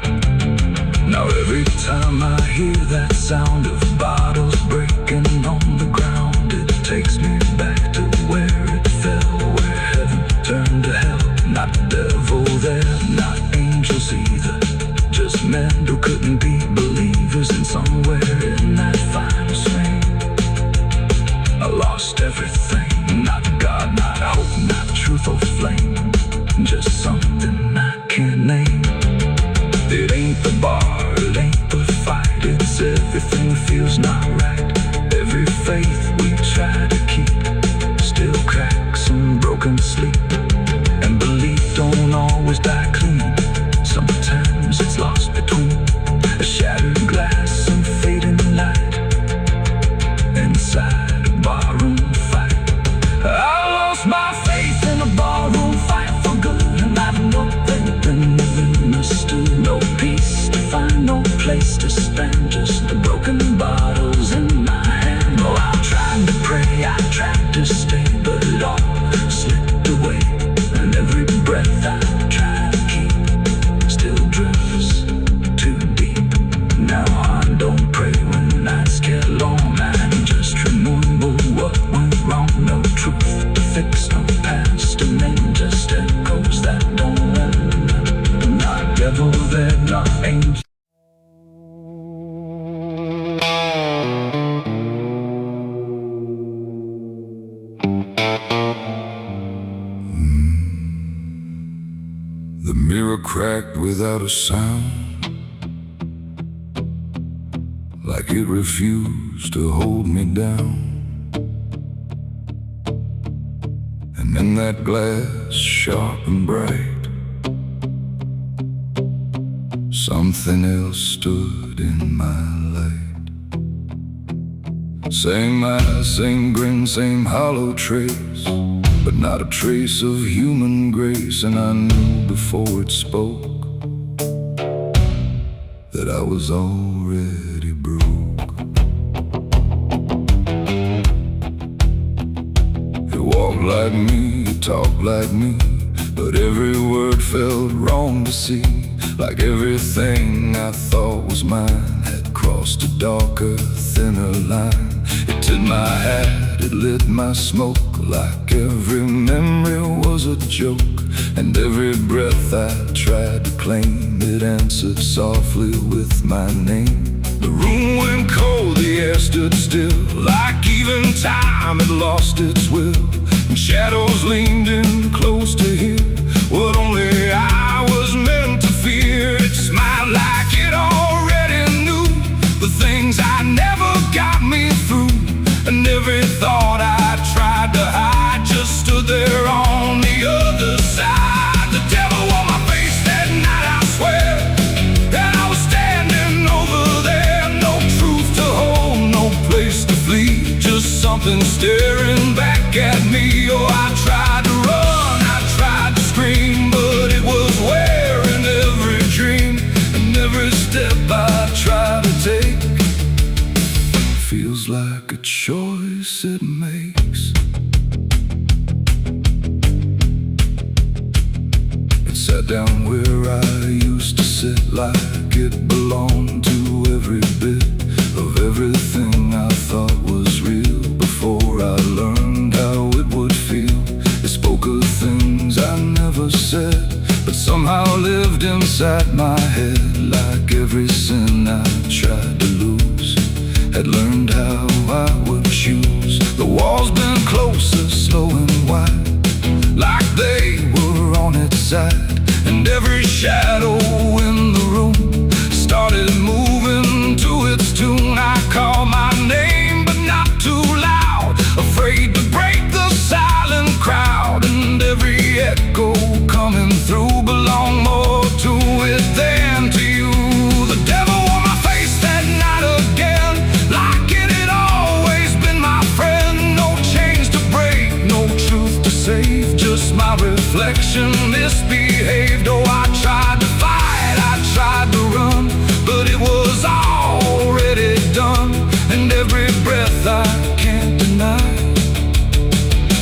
Now every time I hear that sound of bottles breaking on the ground, it takes me back to where it fell, where heaven turned to hell. Not devil there, not angels either, just men who couldn't be believers. And somewhere in that final swing, I lost everything. Not God, not hope, not truth or flame, just something I can't name. It ain't everything feels not right. Every faith we try to keep still cracks and broken sleep. And belief don't always die clean. Sometimes it's lost between a shattered glass and fading light inside a barroom fight. I lost my faith in a barroom fight for good, and I've nothing misunderstood. No peace to find, no place to stand, just the broken bottles in my hand. Oh, I tried to pray, I tried to stay, but it all slipped away. And every breath I try to keep still drifts too deep. Now I don't pray when nights get long, I just remember what went wrong. No truth to fix, no past, and then just echoes that don't end. Not devil, they're not angels. The mirror cracked without a sound, like it refused to hold me down. And in that glass, sharp and bright, something else stood in my light. Same eyes, same grin, same hollow trace, but not a trace of human grace. And I knew before it spoke that I was already broke. It walked like me, it talked like me, but every word felt wrong to see. Like everything I thought was mine had crossed a darker, thinner line. It tipped my hat, it lit my smoke, like every memory was a joke. And every breath I tried to claim, it answered softly with my name. The room went cold, the air stood still, like even time had lost its will. And shadows leaned in close to hear what only I was meant to fear. It smiled like it already knew the things I never got me through. And every thought I tried to hide just stood there on the other side. The devil on my face that night, I swear, and I was standing over there. No truth to hold, no place to flee, just something staring back at me. Oh, I tried to run, I tried to scream, but it was wearing every dream. And every step I try to take feels like a choice it makes. It sat down where I used to sit, like it belonged to every bit of everything I thought was real. Before I learned how it would feel, it spoke of things I never said, but somehow lived inside my head. Like every sin I tried to lose, had learned how I would choose. The walls been closer, slow and wide, like they were on its side. And every shadow in the room started moving to its tune. I called my name, but not too loud, afraid to break the silent crowd. And every echo coming through belonged more to it than to you. The devil on my face that night again, like it had always been my friend. No chains to break, no truth to save, just my reflection misbehaved. Oh, I tried to fight, I tried to run, but it was already done. And every breath I can't deny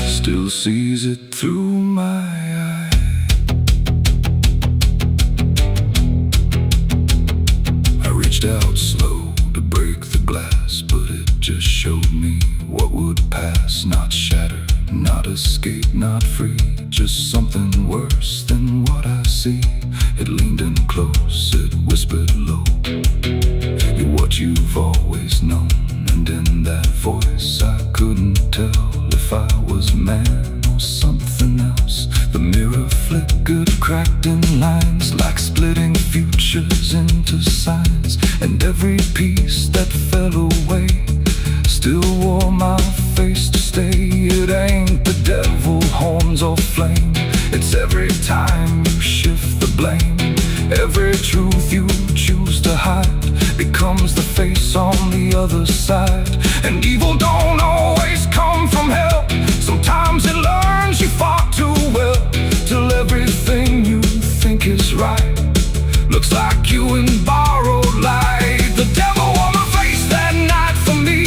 still sees it through my eye. I reached out slow to break the glass, but it just showed me what would pass. Not shatter, not escape, not free, just something worse than what I see. It leaned in close, it whispered low, you're what you've always known. And in that voice I couldn't tell if I was man or something else. The mirror flickered, cracked in lines, like splitting futures into signs. And every piece that fell other way. Still wore my face to stay. It ain't the devil, horns or flame. It's every time you shift the blame. Every truth you choose to hide becomes the face on the other side. And evil don't always come from hell. Sometimes it learns you far too well, till everything you think is right looks like you in borrowed light. The devil wore my face that night for me,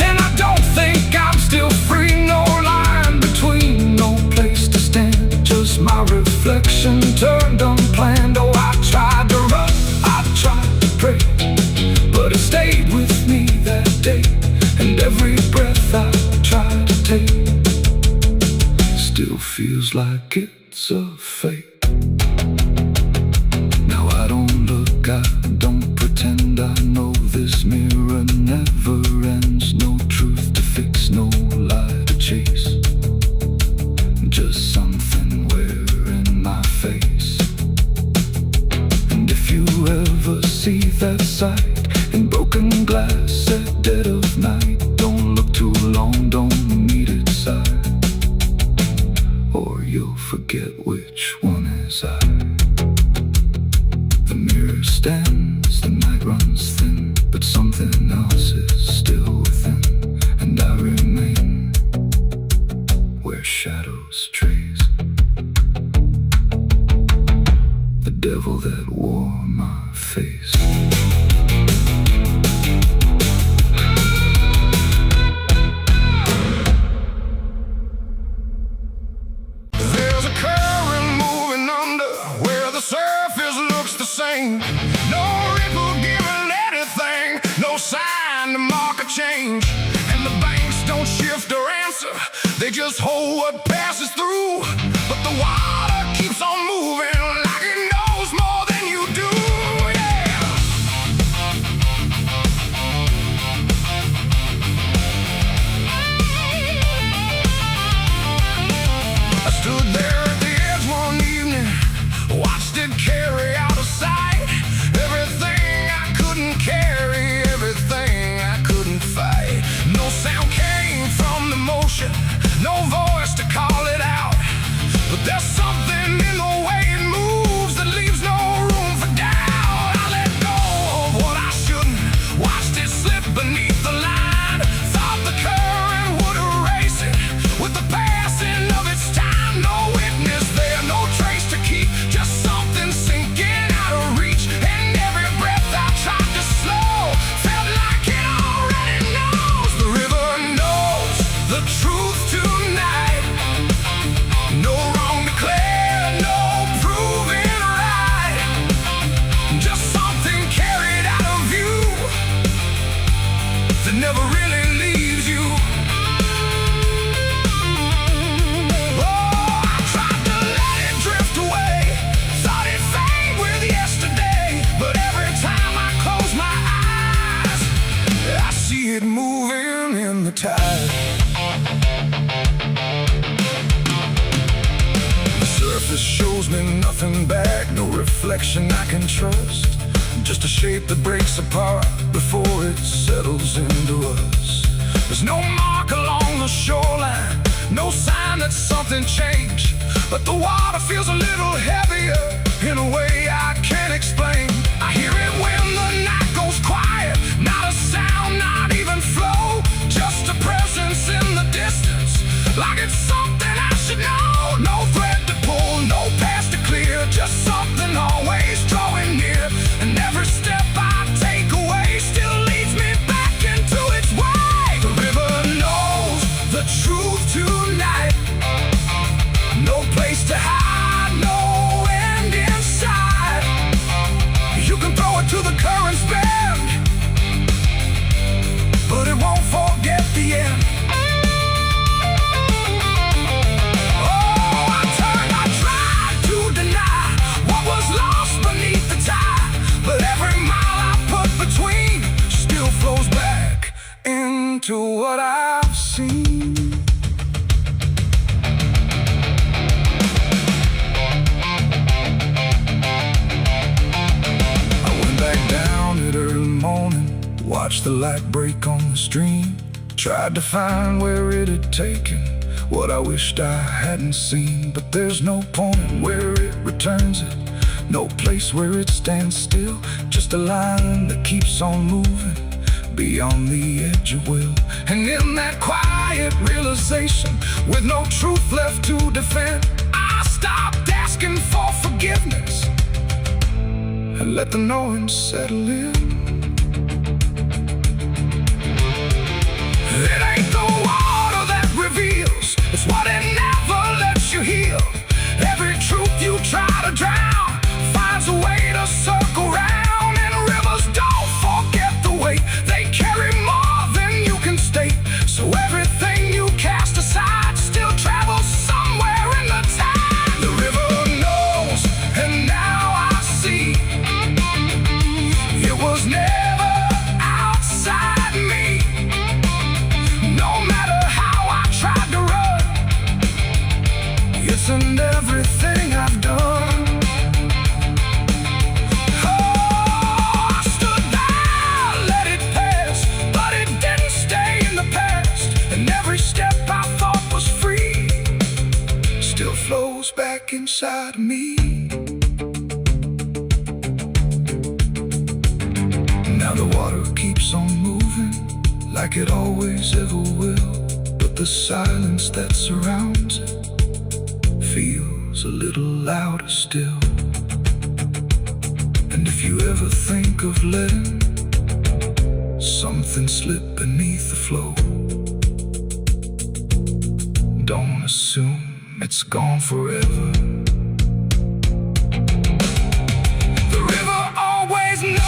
and I don't think I'm still free. No line between, no place to stand, just my reflection turned unplanned. Oh, I tried to run, I tried to pray, but it stayed with me that day. And every breath I try to take still feels like it's a fake. Now I don't look, I don't pretend. I know this mirror never ends. No truth to fix, no lie to chase, just something wearing my face. And if you ever see that sight in broken glass at dead of night, don't look too long, don't meet its side, or you'll forget which one is I. The mirror stands, the night runs thin, but something else is still within, and I remain where shadows trace. The devil that wore my face. There's a current moving under where the surface looks the same. No ripple giving anything, no sign to mark a change. And the banks don't shift or answer, they just hold what passes through. But the water keeps on moving like it knows more than you do. Yeah. I stood there at the edge one evening, watched it carry out of sight. Everything I couldn't carry, everything I couldn't fight. No sound came from the motion, no voice to call it out. But there's something in the way it moves that leaves no room for doubt. I let go of what I shouldn't, watched it slip beneath the line. Thought the current would erase it with the passing of its time. No witness there, no trace to keep, just something sinking out of reach. And every breath I tried to slow felt like it already knows. The river knows the truth tonight. No wrong declared, no proven right, just something carried out of view that never really leaves you. Oh, I tried to let it drift away, thought it'd fade with yesterday. But every time I close my eyes, I see it moving in the tide. The surface shows me nothing back, no reflection I can trust, just a shape that breaks apart before it settles into us. There's no mark along the shoreline, no sign that something changed, but the water feels a little heavier in a way I can't explain. I hear it when the night goes quiet, not a sound, not even flow, just a presence in the distance, like it's something I should know. No thread to pull, no path to clear, just something always drawing near. And every step I take away still leads me back into its way. The river knows the truth tonight, no place to hide, no end in sight, watched the light break on the stream. Tried to find where it had taken what I wished I hadn't seen. But there's no point where it returns it, no place where it stands still. Just a line that keeps on moving beyond the edge of will. And in that quiet realization, with no truth left to defend, I stopped asking for forgiveness and let the knowing settle in. It ain't the water that reveals, it's what it never lets you heal. Every truth you try to drown finds a way to circle round. And rivers don't forget the weight, they carry more than you can state. So everything you cast aside still travels somewhere in the tide. The river knows, and now I see, it was never outside me. No matter how I tried to run, it's in everything I've done. Oh, I stood there, let it pass, but it didn't stay in the past. And every step I thought was free still flows back inside me. Now the water keeps on moving like it always ever will, but the silence that surrounds it feels a little louder still. And if you ever think of letting something slip beneath the flow, don't assume it's gone forever. The river always knows.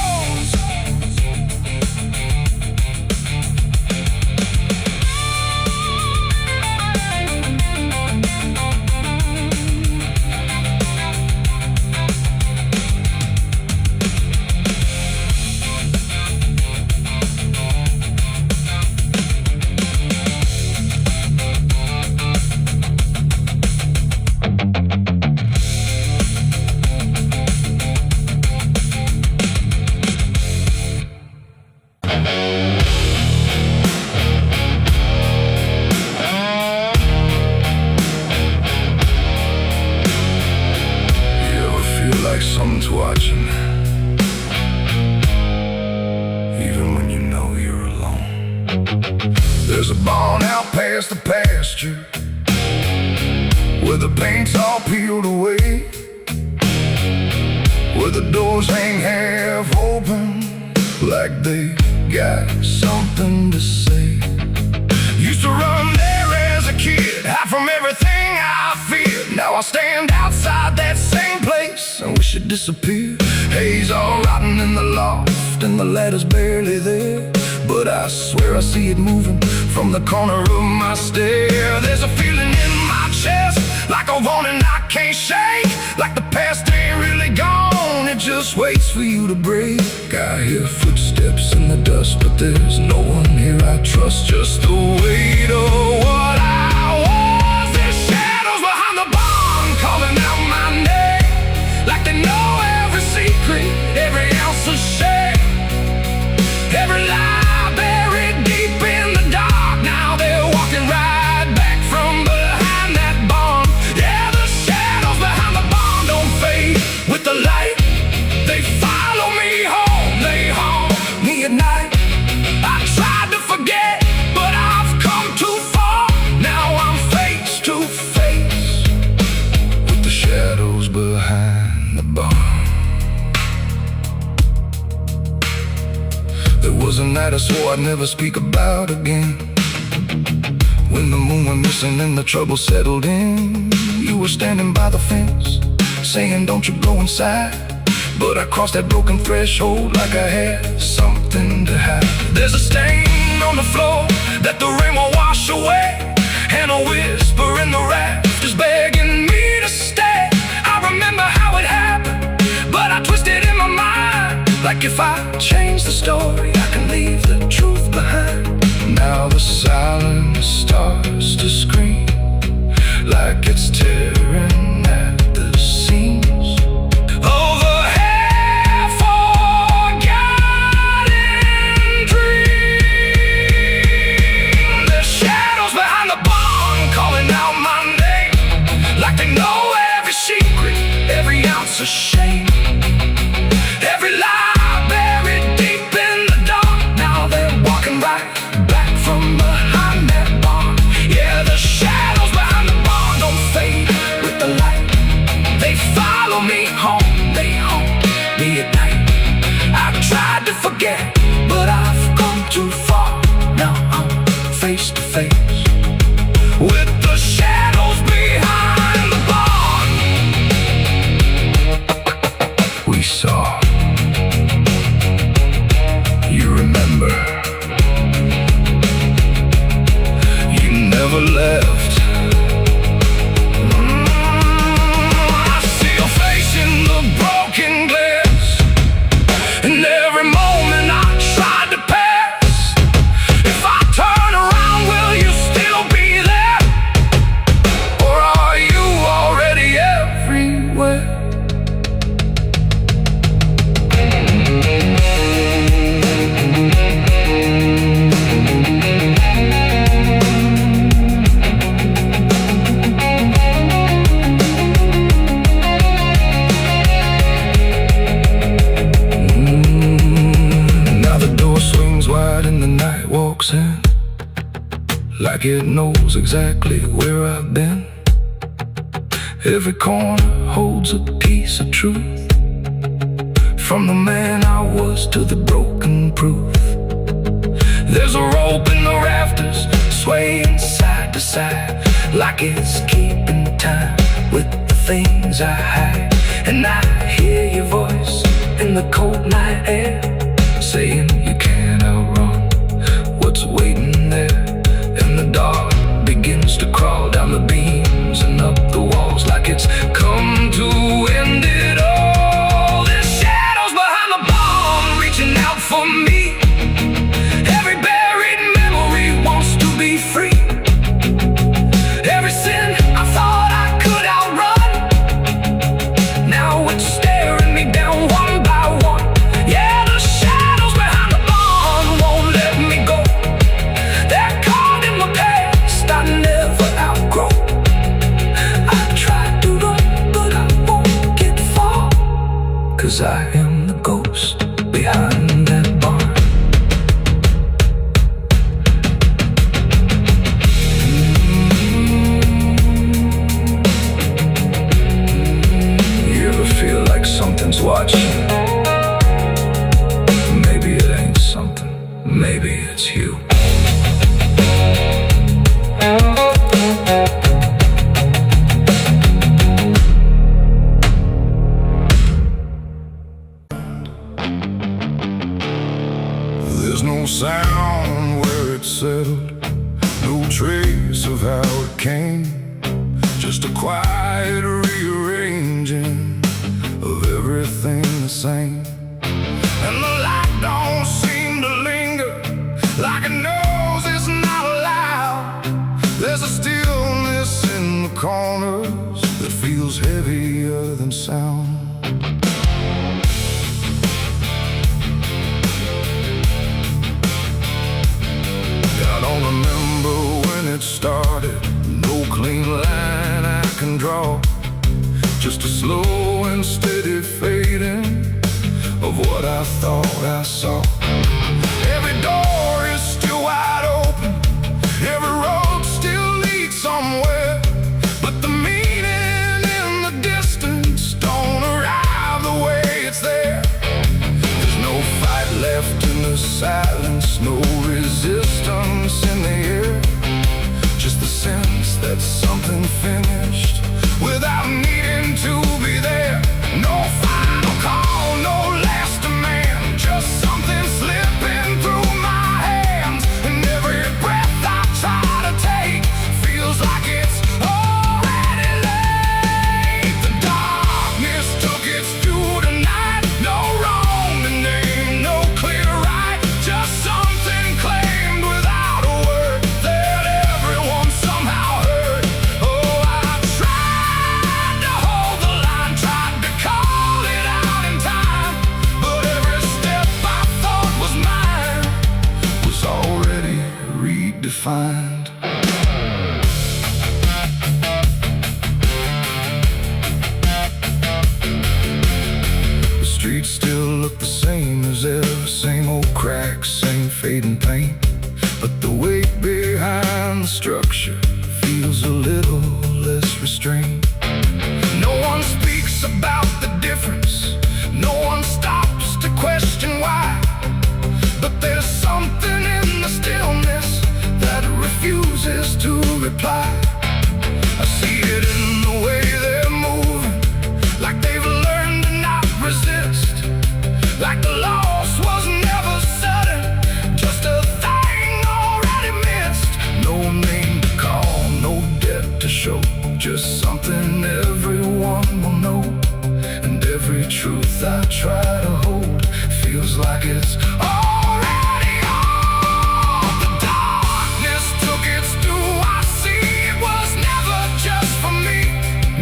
Like someone's watching, even when you know you're alone. There's a barn out past the pasture where the paint's all peeled away, where the doors hang half open like they got something to say. Used to run there as a kid, hide from everything I feared. Now I stand outside that same place and wish it disappeared. Haze all rotten in the loft and the ladder's barely there, but I swear I see it moving from the corner of my stair. There's a feeling in my chest, like a warning I can't shake, like the past ain't really gone, it just waits for you to break. I hear footsteps in the dust, but there's no one here I trust. Just the weight of what I was. There's shadows behind the barn calling out my name, like they know every secret, every ounce of shame, every lie buried deep in the dark. Now they're walking right back from behind that barn. Yeah, the shadows behind the barn don't fade with the light. They follow me home, they haunt me at night. I tried to forget, but I've come too far. Now I'm face to face with the shadows behind the barn. There was a night I swore I'd never speak about again, when the moon went missing and the trouble settled in. You were standing by the fence, saying don't you go inside, but I crossed that broken threshold like I had something to hide. There's a stain on the floor that the rain will wash away, and a whisper in the rafters begging me to stay. I remember how it happened, but I twisted in my mind, like if I change the story, I can leave the truth behind. Now the silence starts to scream, like it's tearing at the seams. Over half-forgotten dreams. from behind that barn. Yeah, the shadows behind the barn don't fade with the light. They follow me home, they haunt me at night. I've tried to forget, but I've come too far. Now I'm face to face with the shadows behind the barn. We saw. You remember. You never left. I see your face in the broken glass, and every moment I tried to pass. If I turn around, will you still be there? Or are you already everywhere? Walks in like it knows exactly where I've been. Every corner holds a piece of truth, from the man I was to the broken proof. There's a rope in the rafters, swaying side to side, like it's keeping time with the things I hide. And I hear your voice in the cold night air, saying you can't outrun what's waiting there. And the dark begins to crawl down the beams and up the walls, like it's come to end it all. There's shadows behind the barn reaching out for me. Every buried memory wants to be free. Every sin I thought I could outrun, now it's staring me down one by one. Yeah, the shadows behind the barn won't let me go. They're caught in the past I never outgrow. I tried to run, but I won't get far, 'cause I am the ghost behind that barn. You ever feel like something's watching? Maybe it ain't something, maybe it's you. There's no sound where it settled, no trace of how it came, just a quiet rearranging of everything the same. And the light don't seem to linger, like it knows it's not allowed. There's a stillness in the corners that feels heavier than sound. I don't remember when it started, no clean line I can draw, just a slow and steady fading of what I thought I saw. Every door is still wide open, every road still leads somewhere, but the meaning in the distance don't arrive the way it's there. There's no fight left in the silence, no resistance in the air, just the sense that something finished without needing to be there. No final call, no last demand, just something slipping through my hands. And every breath I try to take feels like it's already late. The darkness took its due tonight, no wrong to name, no clear right, just something claimed without a word that everyone somehow heard. Oh, I tried to hold the line, tried to call it out in time, but every step I thought was mine was already redefined. The streets still look the same as ever, same old cracks, same fading paint, but the way behind the structure feels a little less restrained. No one speaks about the difference, no one stops to question why. But there's something in the stillness that refuses to reply. I see it in the way they're moving, like they've learned to not resist, like the loss was never sudden, just a thing already missed. No name to call, no debt to show, just something everyone will know. And every truth I try to hold feels like it's already old. The darkness took its due. I see it was never just for me.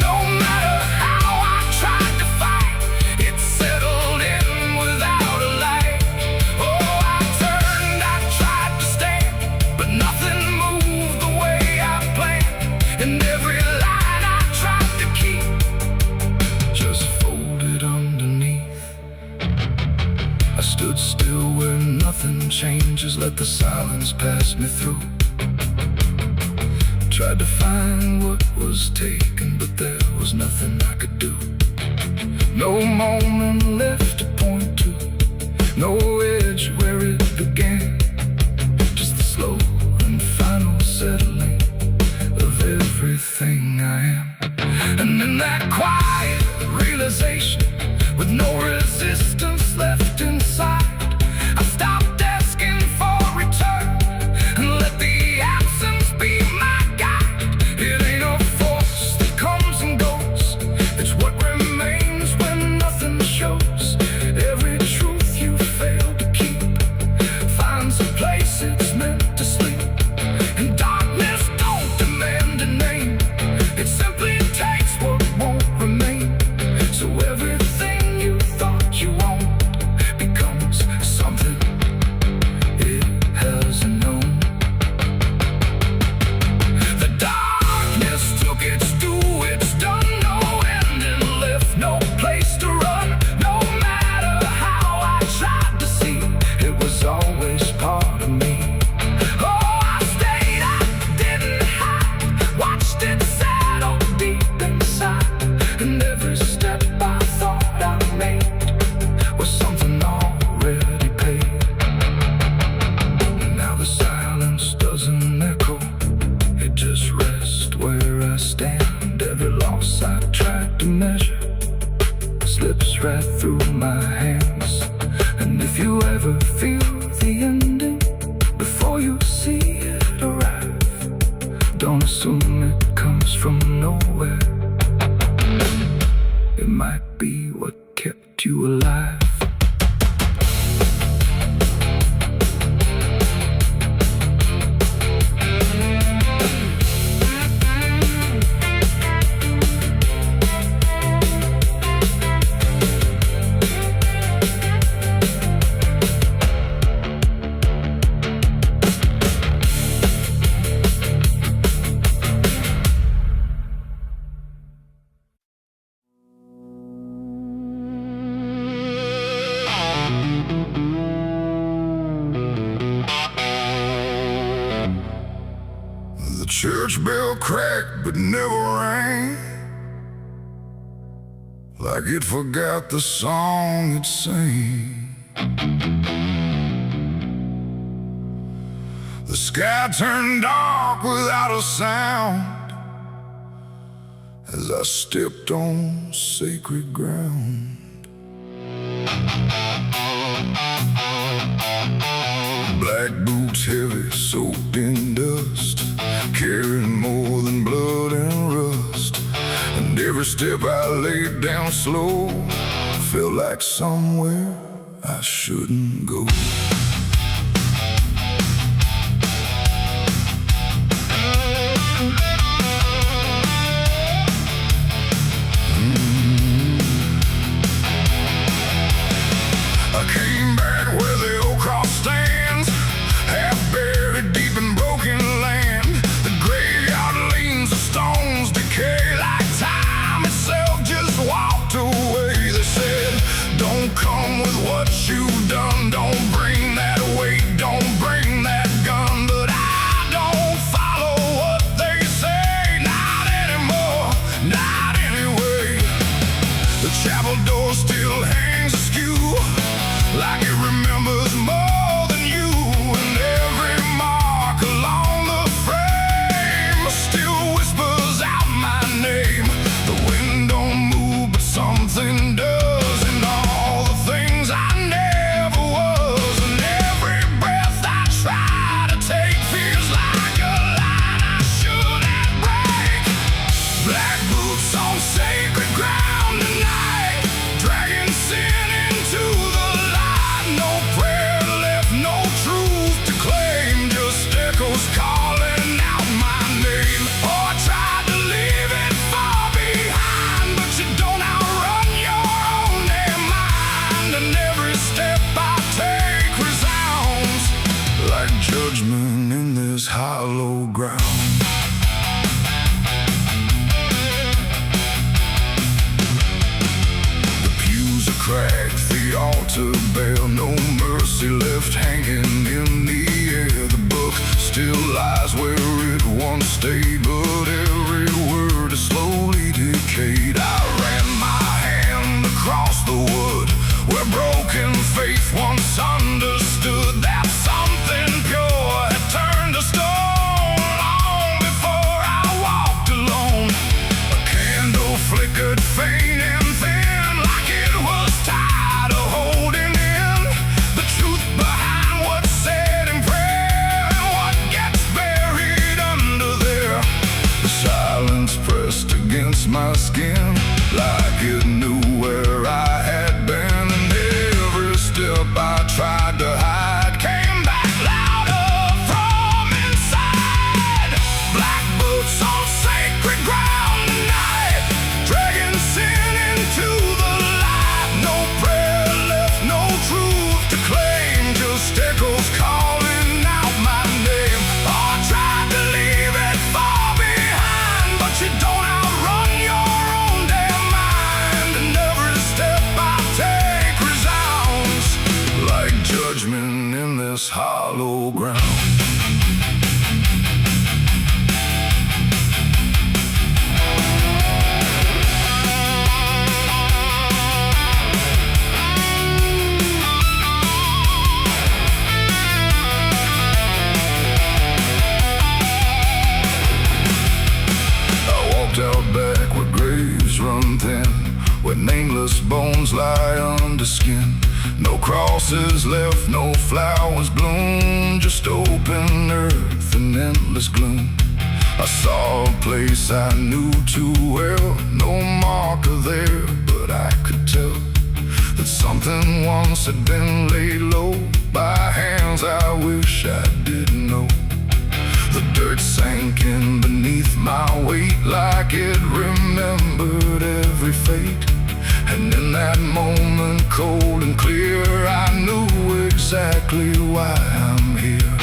No matter how I tried to fight, it settled in without a light. Oh, I turned, I tried to stand, but nothing moved the way I planned. And every line I tried to keep just folded underneath. I stood still where nothing changes, let the silence pass me through. Tried to find what was taken, but there was nothing I could do. No moment left to point to, no edge where it began, just the slow and final settling of everything I am. And in that quiet realization, with no resistance left inside, I stopped asking for return and let the absence be my guide. It ain't a force that comes and goes, it's what remains when nothing shows. Every truth you fail to keep finds a place it's meant to sleep. And darkness don't demand a name, it simply takes what won't remain. So everything you thought you owned becomes something it hasn't known. The darkness took its due, it's done, no ending left, no place to run. No matter how I tried to see, it was always part of me. Oh, I stayed, I didn't hide, watched it settle deep inside. And every step I thought I made was something already paid. And now the silence doesn't echo, it just rests where I stand. Every loss I tried to measure slips right through my hands. And if you ever feel the ending before you see it arrive, don't assume it comes from nowhere. It might be what kept you alive. The church bell cracked but never rang, like it forgot the song it sang. The sky turned dark without a sound as I stepped on sacred ground. Black boots heavy, soaked in dust, carrying more than blood and rust. And every step I laid down slow felt like somewhere I shouldn't go. I came back where the old cross stands, half buried deep in broken land. The graveyard leans, the stones decay like time itself just walked away. They said, don't come with what you've done, don't bring this hollow ground. The pews are cracked, the altar bare, no mercy left hanging in the air. The book still lies where it once stayed, but every word is slowly decayed. I ran my hand across the wood where broken faith once understood that something pure had turned to stone long before I walked alone. A candle flickered faint and thin, like it was tired of holding in the truth behind what's said in prayer and what gets buried under there. The silence pressed against my skin like it knew where I had been. I tried to hide came back louder from inside. Black boots on sacred ground tonight, dragging sin into the light. No prayer left, no truth to claim, just echoes calling out my name. Oh, I tried to leave it far behind, but you don't outrun your own damn mind. And every step I take resounds like judgment in this hollow ground. I walked out back where graves run thin, where nameless bones lie under skin. No crosses left, no flowers bloom, just open earth and endless gloom. I saw a place I knew too well, no marker there, but I could tell that something once had been laid low by hands I wish I didn't know. The dirt sank in beneath my weight like it remembered every fate. And in that moment, cold and clear, I knew exactly why I'm here.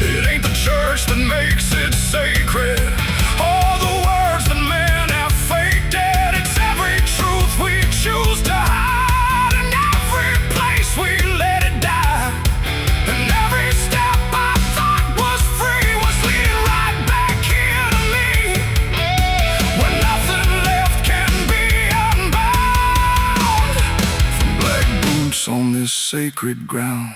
It ain't the church that makes it sacred, or the words that men have faked it. It's every truth we choose to hide, and every place we let it die. And every step I thought was free was leading right back here to me, where nothing left can be unbound. Black boots on this sacred ground.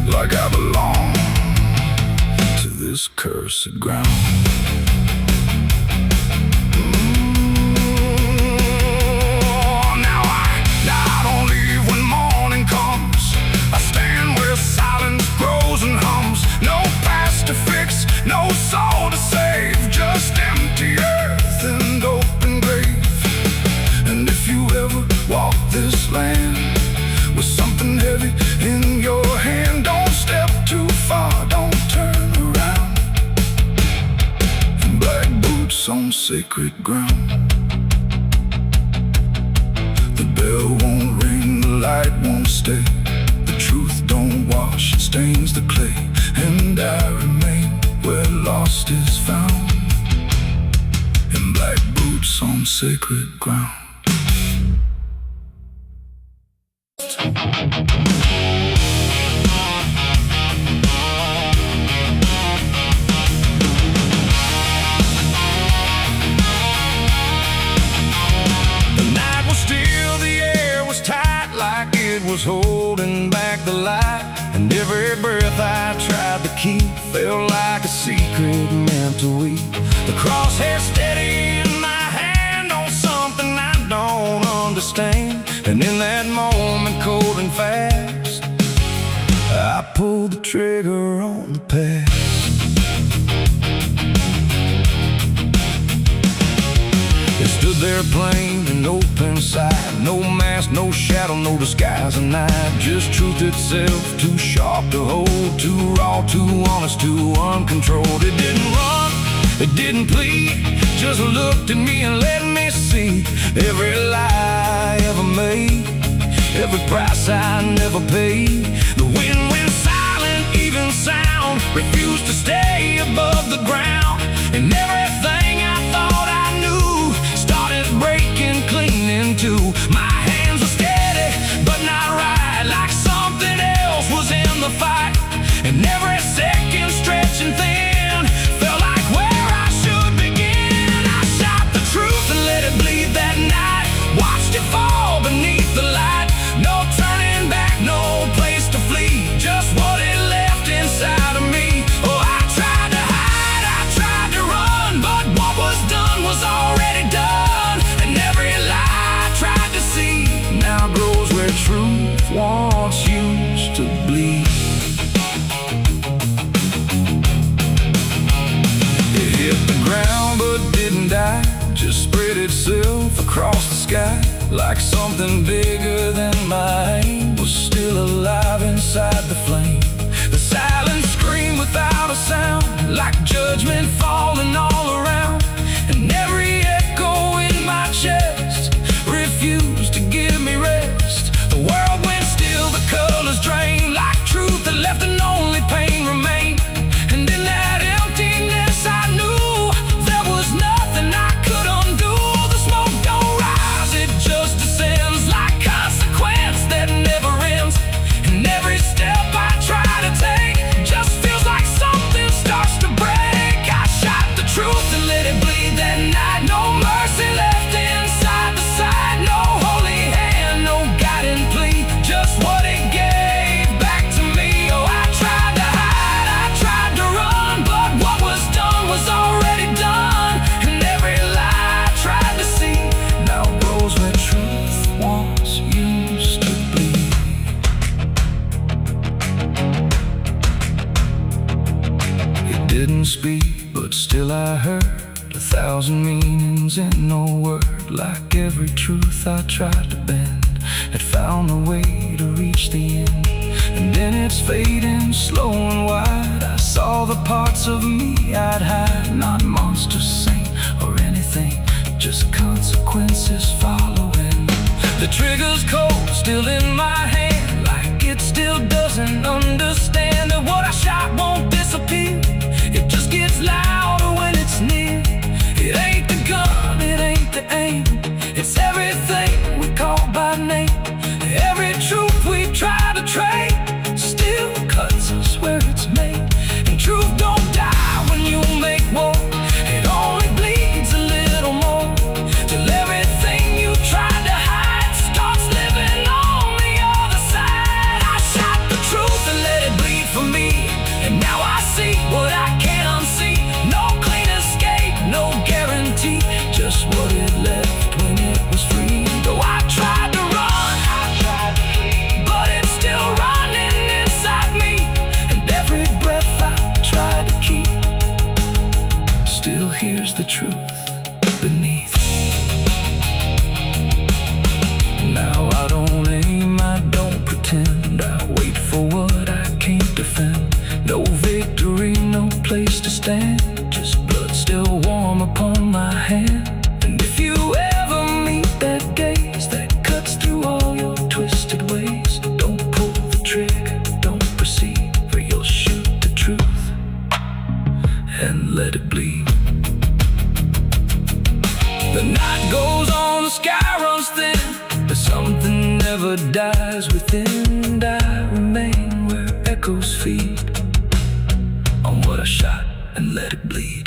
Like I belong to this cursed ground. Now I don't leave when morning comes. I stand where silence grows and hums. No past to fix, no soul to save, just empty earth and open grave. And if you ever walk this land with something heavy in your hand, don't step too far, don't turn around. Black boots on sacred ground. The bell won't ring, the light won't stay. The truth don't wash, it stains the clay. And I remain where lost is found, in black boots on sacred ground. Was holding back the light, and every breath I tried to keep felt like a secret meant to weep. The crosshair steady in my hand on something I don't understand. And in that moment, cold and fast, I pulled the trigger on the past. It stood there plain and open sight. No mask, no shadow, no disguise at night. Just truth itself, too sharp to hold, too raw, too honest, too uncontrolled. It didn't run, it didn't plead, just looked at me and let me see every lie I ever made, every price I never paid. The wind went silent, even sound refused to stay above the ground. And everything I thought I knew started breaking clean in two. My hands were steady, but not right, like something else was in the fight. And every second stretching thin felt like where I should begin. I shot the truth and let it bleed that night, watched it fall beneath the light. No turning back, no place to flee, just what it left inside of me. Oh, I tried to hide, I tried to run, but what was done was already done. And every lie I tried to see now grows where truth once used to bleed. It hit the ground but didn't die, just spread itself across the sky. Like something bigger than my aim was still alive inside the flame. The silent scream without a sound, like judgment falling all around. And every echo in my chest refused to give me rest. The world went still, the colors drained, like truth that left and only pain remained. And in that emptiness I knew there was nothing I could undo. The smoke don't rise, it just descends like consequence that never ends. And every step I try to take just feels like something starts to break. I shot the truth and let it bleed that night. No mercy left inside the side, no holy hand, no guiding plea, just what it gave back to me. Oh, I tried to hide, I tried to run, but what was done was already done. And every lie I tried to see now grows where truth once used to bleed. It didn't speak, but still I heard 1,000 meanings in no word. Like every truth I tried to bend had found a way to reach the end. And then it's fading slow and wide, I saw the parts of me I'd hide. Not monster, saint, or anything, just consequences following. The trigger's cold, still in my hand, like it still doesn't understand that what I shot won't disappear. It just gets louder when it's near. It ain't the gun, it ain't the aim, it's everything we call by name. Every truth we try to trade still cuts us where it's made. And truth don't die when you make war, it only bleeds a little more, till everything you tried to hide starts living on the other side. I shot the truth and let it bleed for me, and now I see what I can't unsee. No clean escape, no guarantee, just what it left when it was free. Though I tried to run, but it's still running inside me. And every breath I try to keep still hears the truth beneath. Now I don't aim, I don't pretend, I wait for what I can't defend. No victory, no place to stand, just blood still warm upon my hand. And if you ever meet that gaze that cuts through all your twisted ways, don't pull the trigger, don't proceed, for you'll shoot the truth and let it bleed. The night goes on, the sky runs thin, but something never dies within. And I remain where echoes feed on what I shot and let it bleed.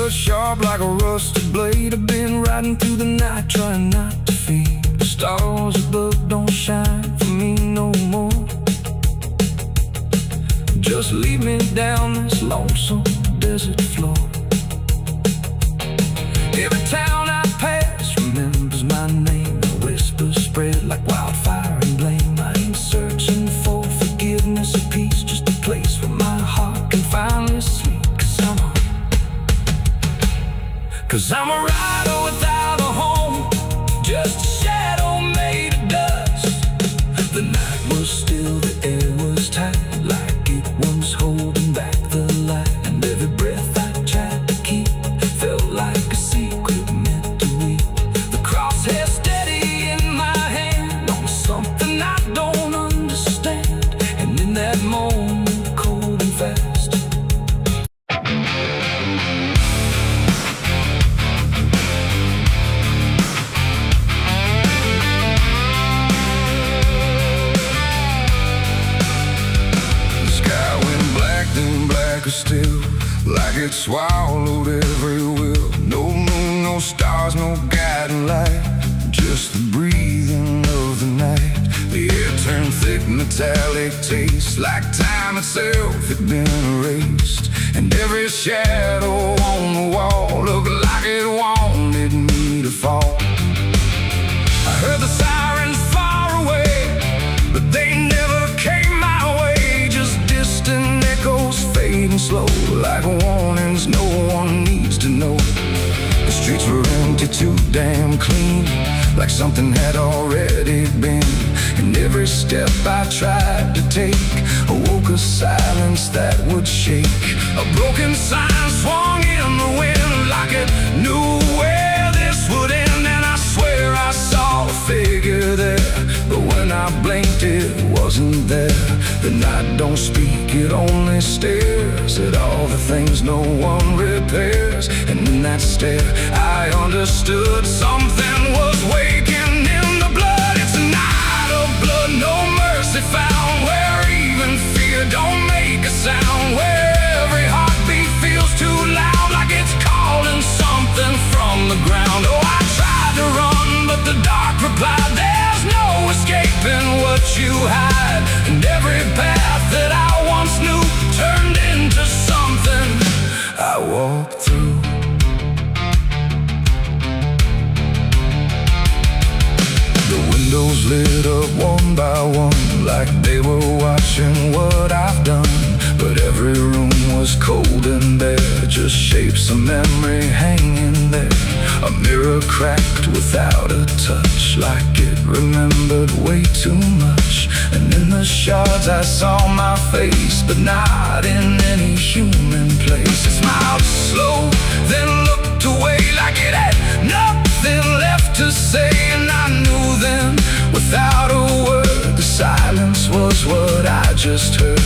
cut sharp like a rusted blade. I've been riding through the night trying not to fade. The stars above don't shine for me no more. Just lead me down this lonesome desert floor. Every town I pass remembers my name. The whispers spread like wildfire and blame. I ain't searching for forgiveness or peace, just a place where my heart can finally sleep. Cause I'm a rider without a home, just a shadow made of dust. The night was still, the air was tight, like it was holding back the light. And every breath I tried to keep felt like a secret meant to weep. The crosshair steady in my hand on something I don't understand. And in that moment, cold and fast, still, like it swallowed every will. No moon, no stars, no guiding light, just the breathing of the night. The air turned thick, metallic taste, like time itself had been erased. And every shadow on the wall looked like it wanted me to fall. I heard the sirens far away, but they never came my way. Just distant echoes fading slow, like warnings no one needs to know. The streets were empty, too damn clean, like something had already been. And every step I tried to take awoke a silence that would shake. A broken sign swung in the wind, like it knew where this would end. And I swear I saw a figure there, but when I blinked it wasn't there. The night don't speak, it only stares at all the things no one repairs. And in that stare I understood something was waking in the blood. It's a night of blood, no mercy found, where even fear don't make a sound, where every heartbeat feels too loud, like it's calling something from the ground. Oh, I tried to run, but the dark replied, there's no escaping what you hide. And every path that I once knew turned into something I walked through. The windows lit up one by one, like they were watching what I've done. But every room was cold and bare, just shapes of memory hanging there. A mirror cracked without a touch, like it remembered way too much. And in the shards I saw my face, but not in any human place. It smiled slow, then looked away, like it had nothing left to say. And I knew then, without a word, the silence was what I just heard.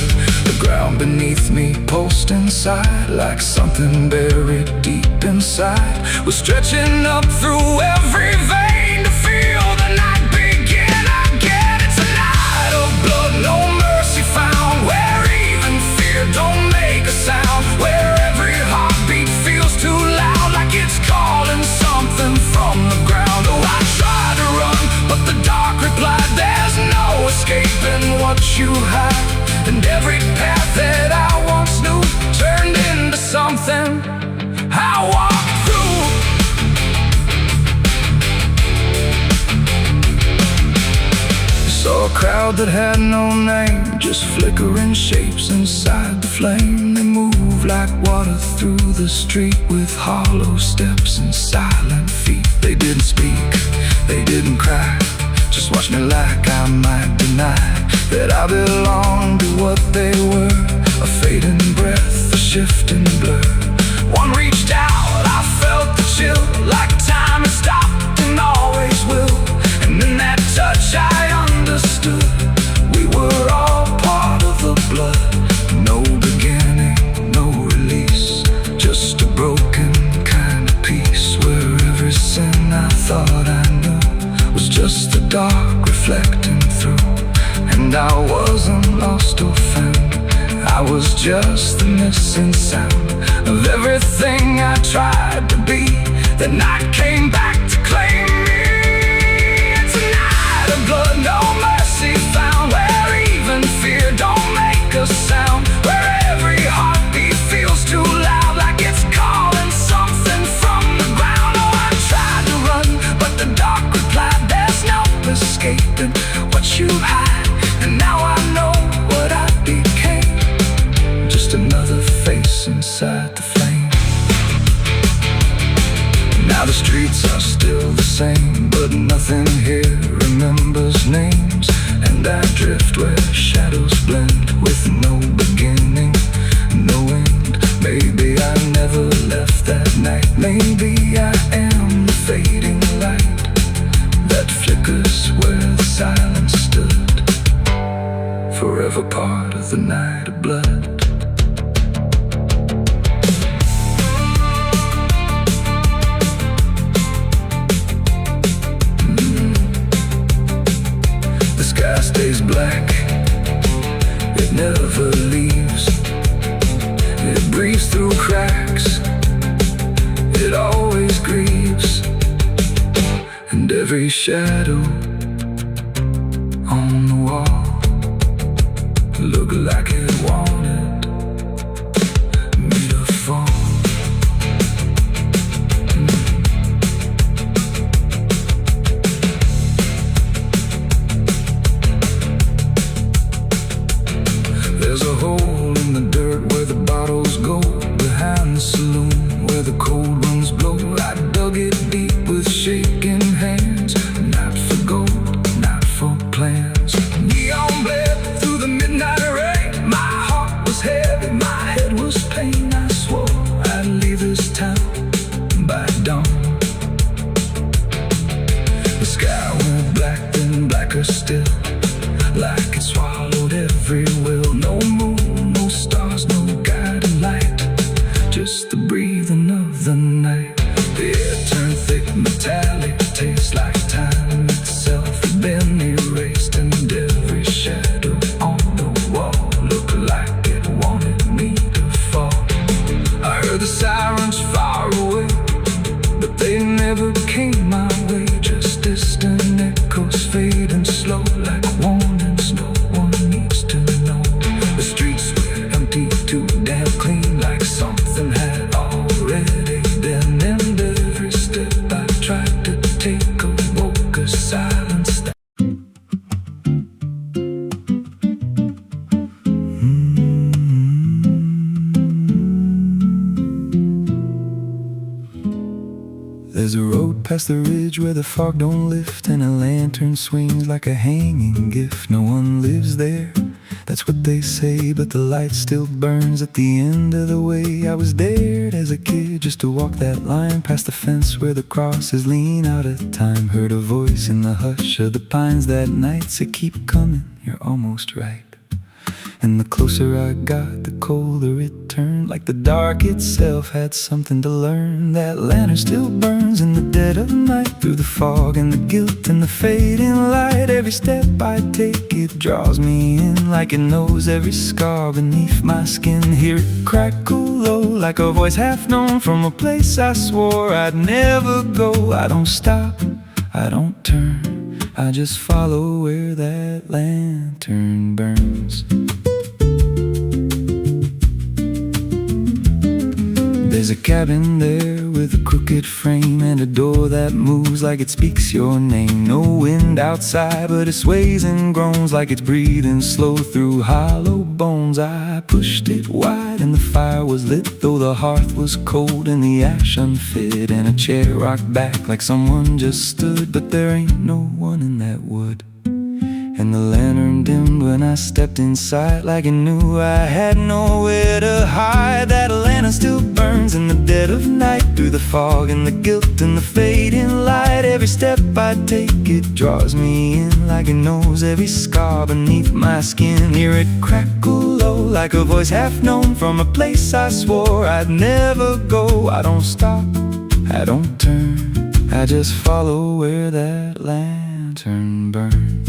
The ground beneath me pulsed inside, like something buried deep inside was stretching up through every vein to feel the night begin again. It's a night of blood, no mercy found, where even fear don't make a sound, where every heartbeat feels too loud, like it's calling something from the ground. Oh, I tried to run, but the dark replied, there's no escaping what you hide. And every path that I once knew turned into something I walked through. Saw a crowd that had no name, just flickering shapes inside the flame. They moved like water through the street, with hollow steps and silent feet. They didn't speak, they didn't cry, just watched me like I might deny that I belonged to what they were. A fading breath, a shifting blur. One reached out, I felt the chill, like time had stopped and always will. And in that touch I understood, we were all part of the blood. No beginning, no release, just a broken kind of peace, where every sin I thought I knew was just the dark reflecting through. And I wasn't lost or found, I was just the missing sound of everything I tried The night came back to claim me. It's a night of blood, no mercy found, where even fear don't make a sound, where every heartbeat feels too loud, like it's calling something from the ground. Oh, I tried to run, but the dark replied, there's no escaping what you hide. And now I know what I became, just another face inside the flame. Now the streets are still the same, but nothing here remembers names. And I drift where shadows blend, with no beginning, no end. Maybe I never left that night. Maybe I am the fading light that flickers where the silence stood, forever part of the night of blood. The sky stays black, it never leaves. It breathes through cracks, it always grieves. And every shadow on the wall looked like it wanted me to fall. There's a hole in the dirt where the bottles go, behind the saloon where the cold winds blow. I dug it deep with shaking hands, not for gold, not for plans. Neon bled through the midnight rain, my heart was heavy, my head was pain. I swore I'd leave this town by dawn. The sky went black, then blacker still, like it swallowed every will. No moon, no stars, no guiding light, just the breathing of the night. The air turned thick, metallic, tastes like time itself had been erased. And every shadow on the wall looked like it wanted me to fall. I heard the sirens far away, but they never came my way. Just distant echoes fading slow, like warnings no one needs to know. The streets were empty, too damn clean, like something had already been. And every step I tried to take awoke a silence that There's a road past the ridge where the fog don't lift, and a lantern swings like a hanging gift. No one lives there, that's what they say, but the light still burns at the end of the way. I was dared as a kid just to walk that line, past the fence where the crosses lean out of time. Heard a voice in the hush of the pines that night said, keep coming, you're almost right. And the closer I got, the colder it turned, like the dark itself had something to learn. That lantern still burns in the dead of night, through the fog and the guilt and the fading light. Every step I take, it draws me in, like it knows every scar beneath my skin. Hear it crackle low, like a voice half known, from a place I swore I'd never go. I don't stop, I don't turn, I just follow where that lantern burns. There's a cabin there with a crooked frame, and a door that moves like it speaks your name. No wind outside, but it sways and groans like it's breathing slow through hollow bones. I pushed it wide and the fire was lit, though the hearth was cold and the ash unfit. And a chair rocked back like someone just stood, but there ain't no one in that wood. And the lantern dimmed when I stepped inside, like it knew I had nowhere to hide. That lantern still burns in the dead of night, through the fog and the guilt and the fading light. Every step I take, it draws me in, like it knows every scar beneath my skin. Hear it crackle low, like a voice half known, from a place I swore I'd never go. I don't stop, I don't turn, I just follow where that lantern burns.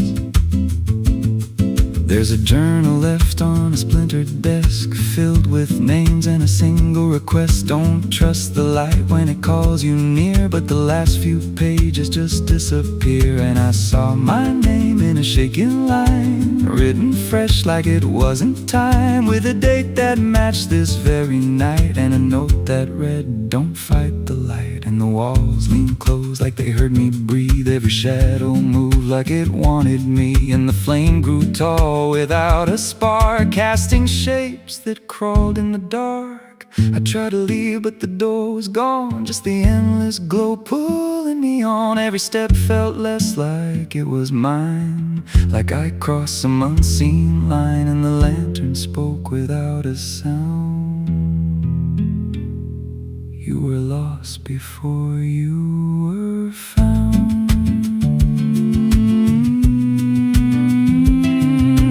There's a journal left on a splintered desk, filled with names and a single request. Don't trust the light when it calls you near, but the last few pages just disappear. And I saw my name in a shaking line, written fresh like it wasn't time, with a date that matched this very night, and a note that read, "Don't fight the light." And the walls leaned close like they heard me breathe. Every shadow moved like it wanted me, and the flame grew tall without a spark, casting shapes that crawled in the dark. I tried to leave, but the door was gone, just the endless glow pulling me on. Every step felt less like it was mine, like I crossed some unseen line, and the lantern spoke without a sound. You were lost before you were found.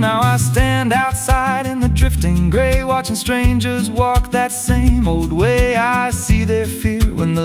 Now I stand outside in the drifting gray, watching strangers walk that same old way. I see their fear when the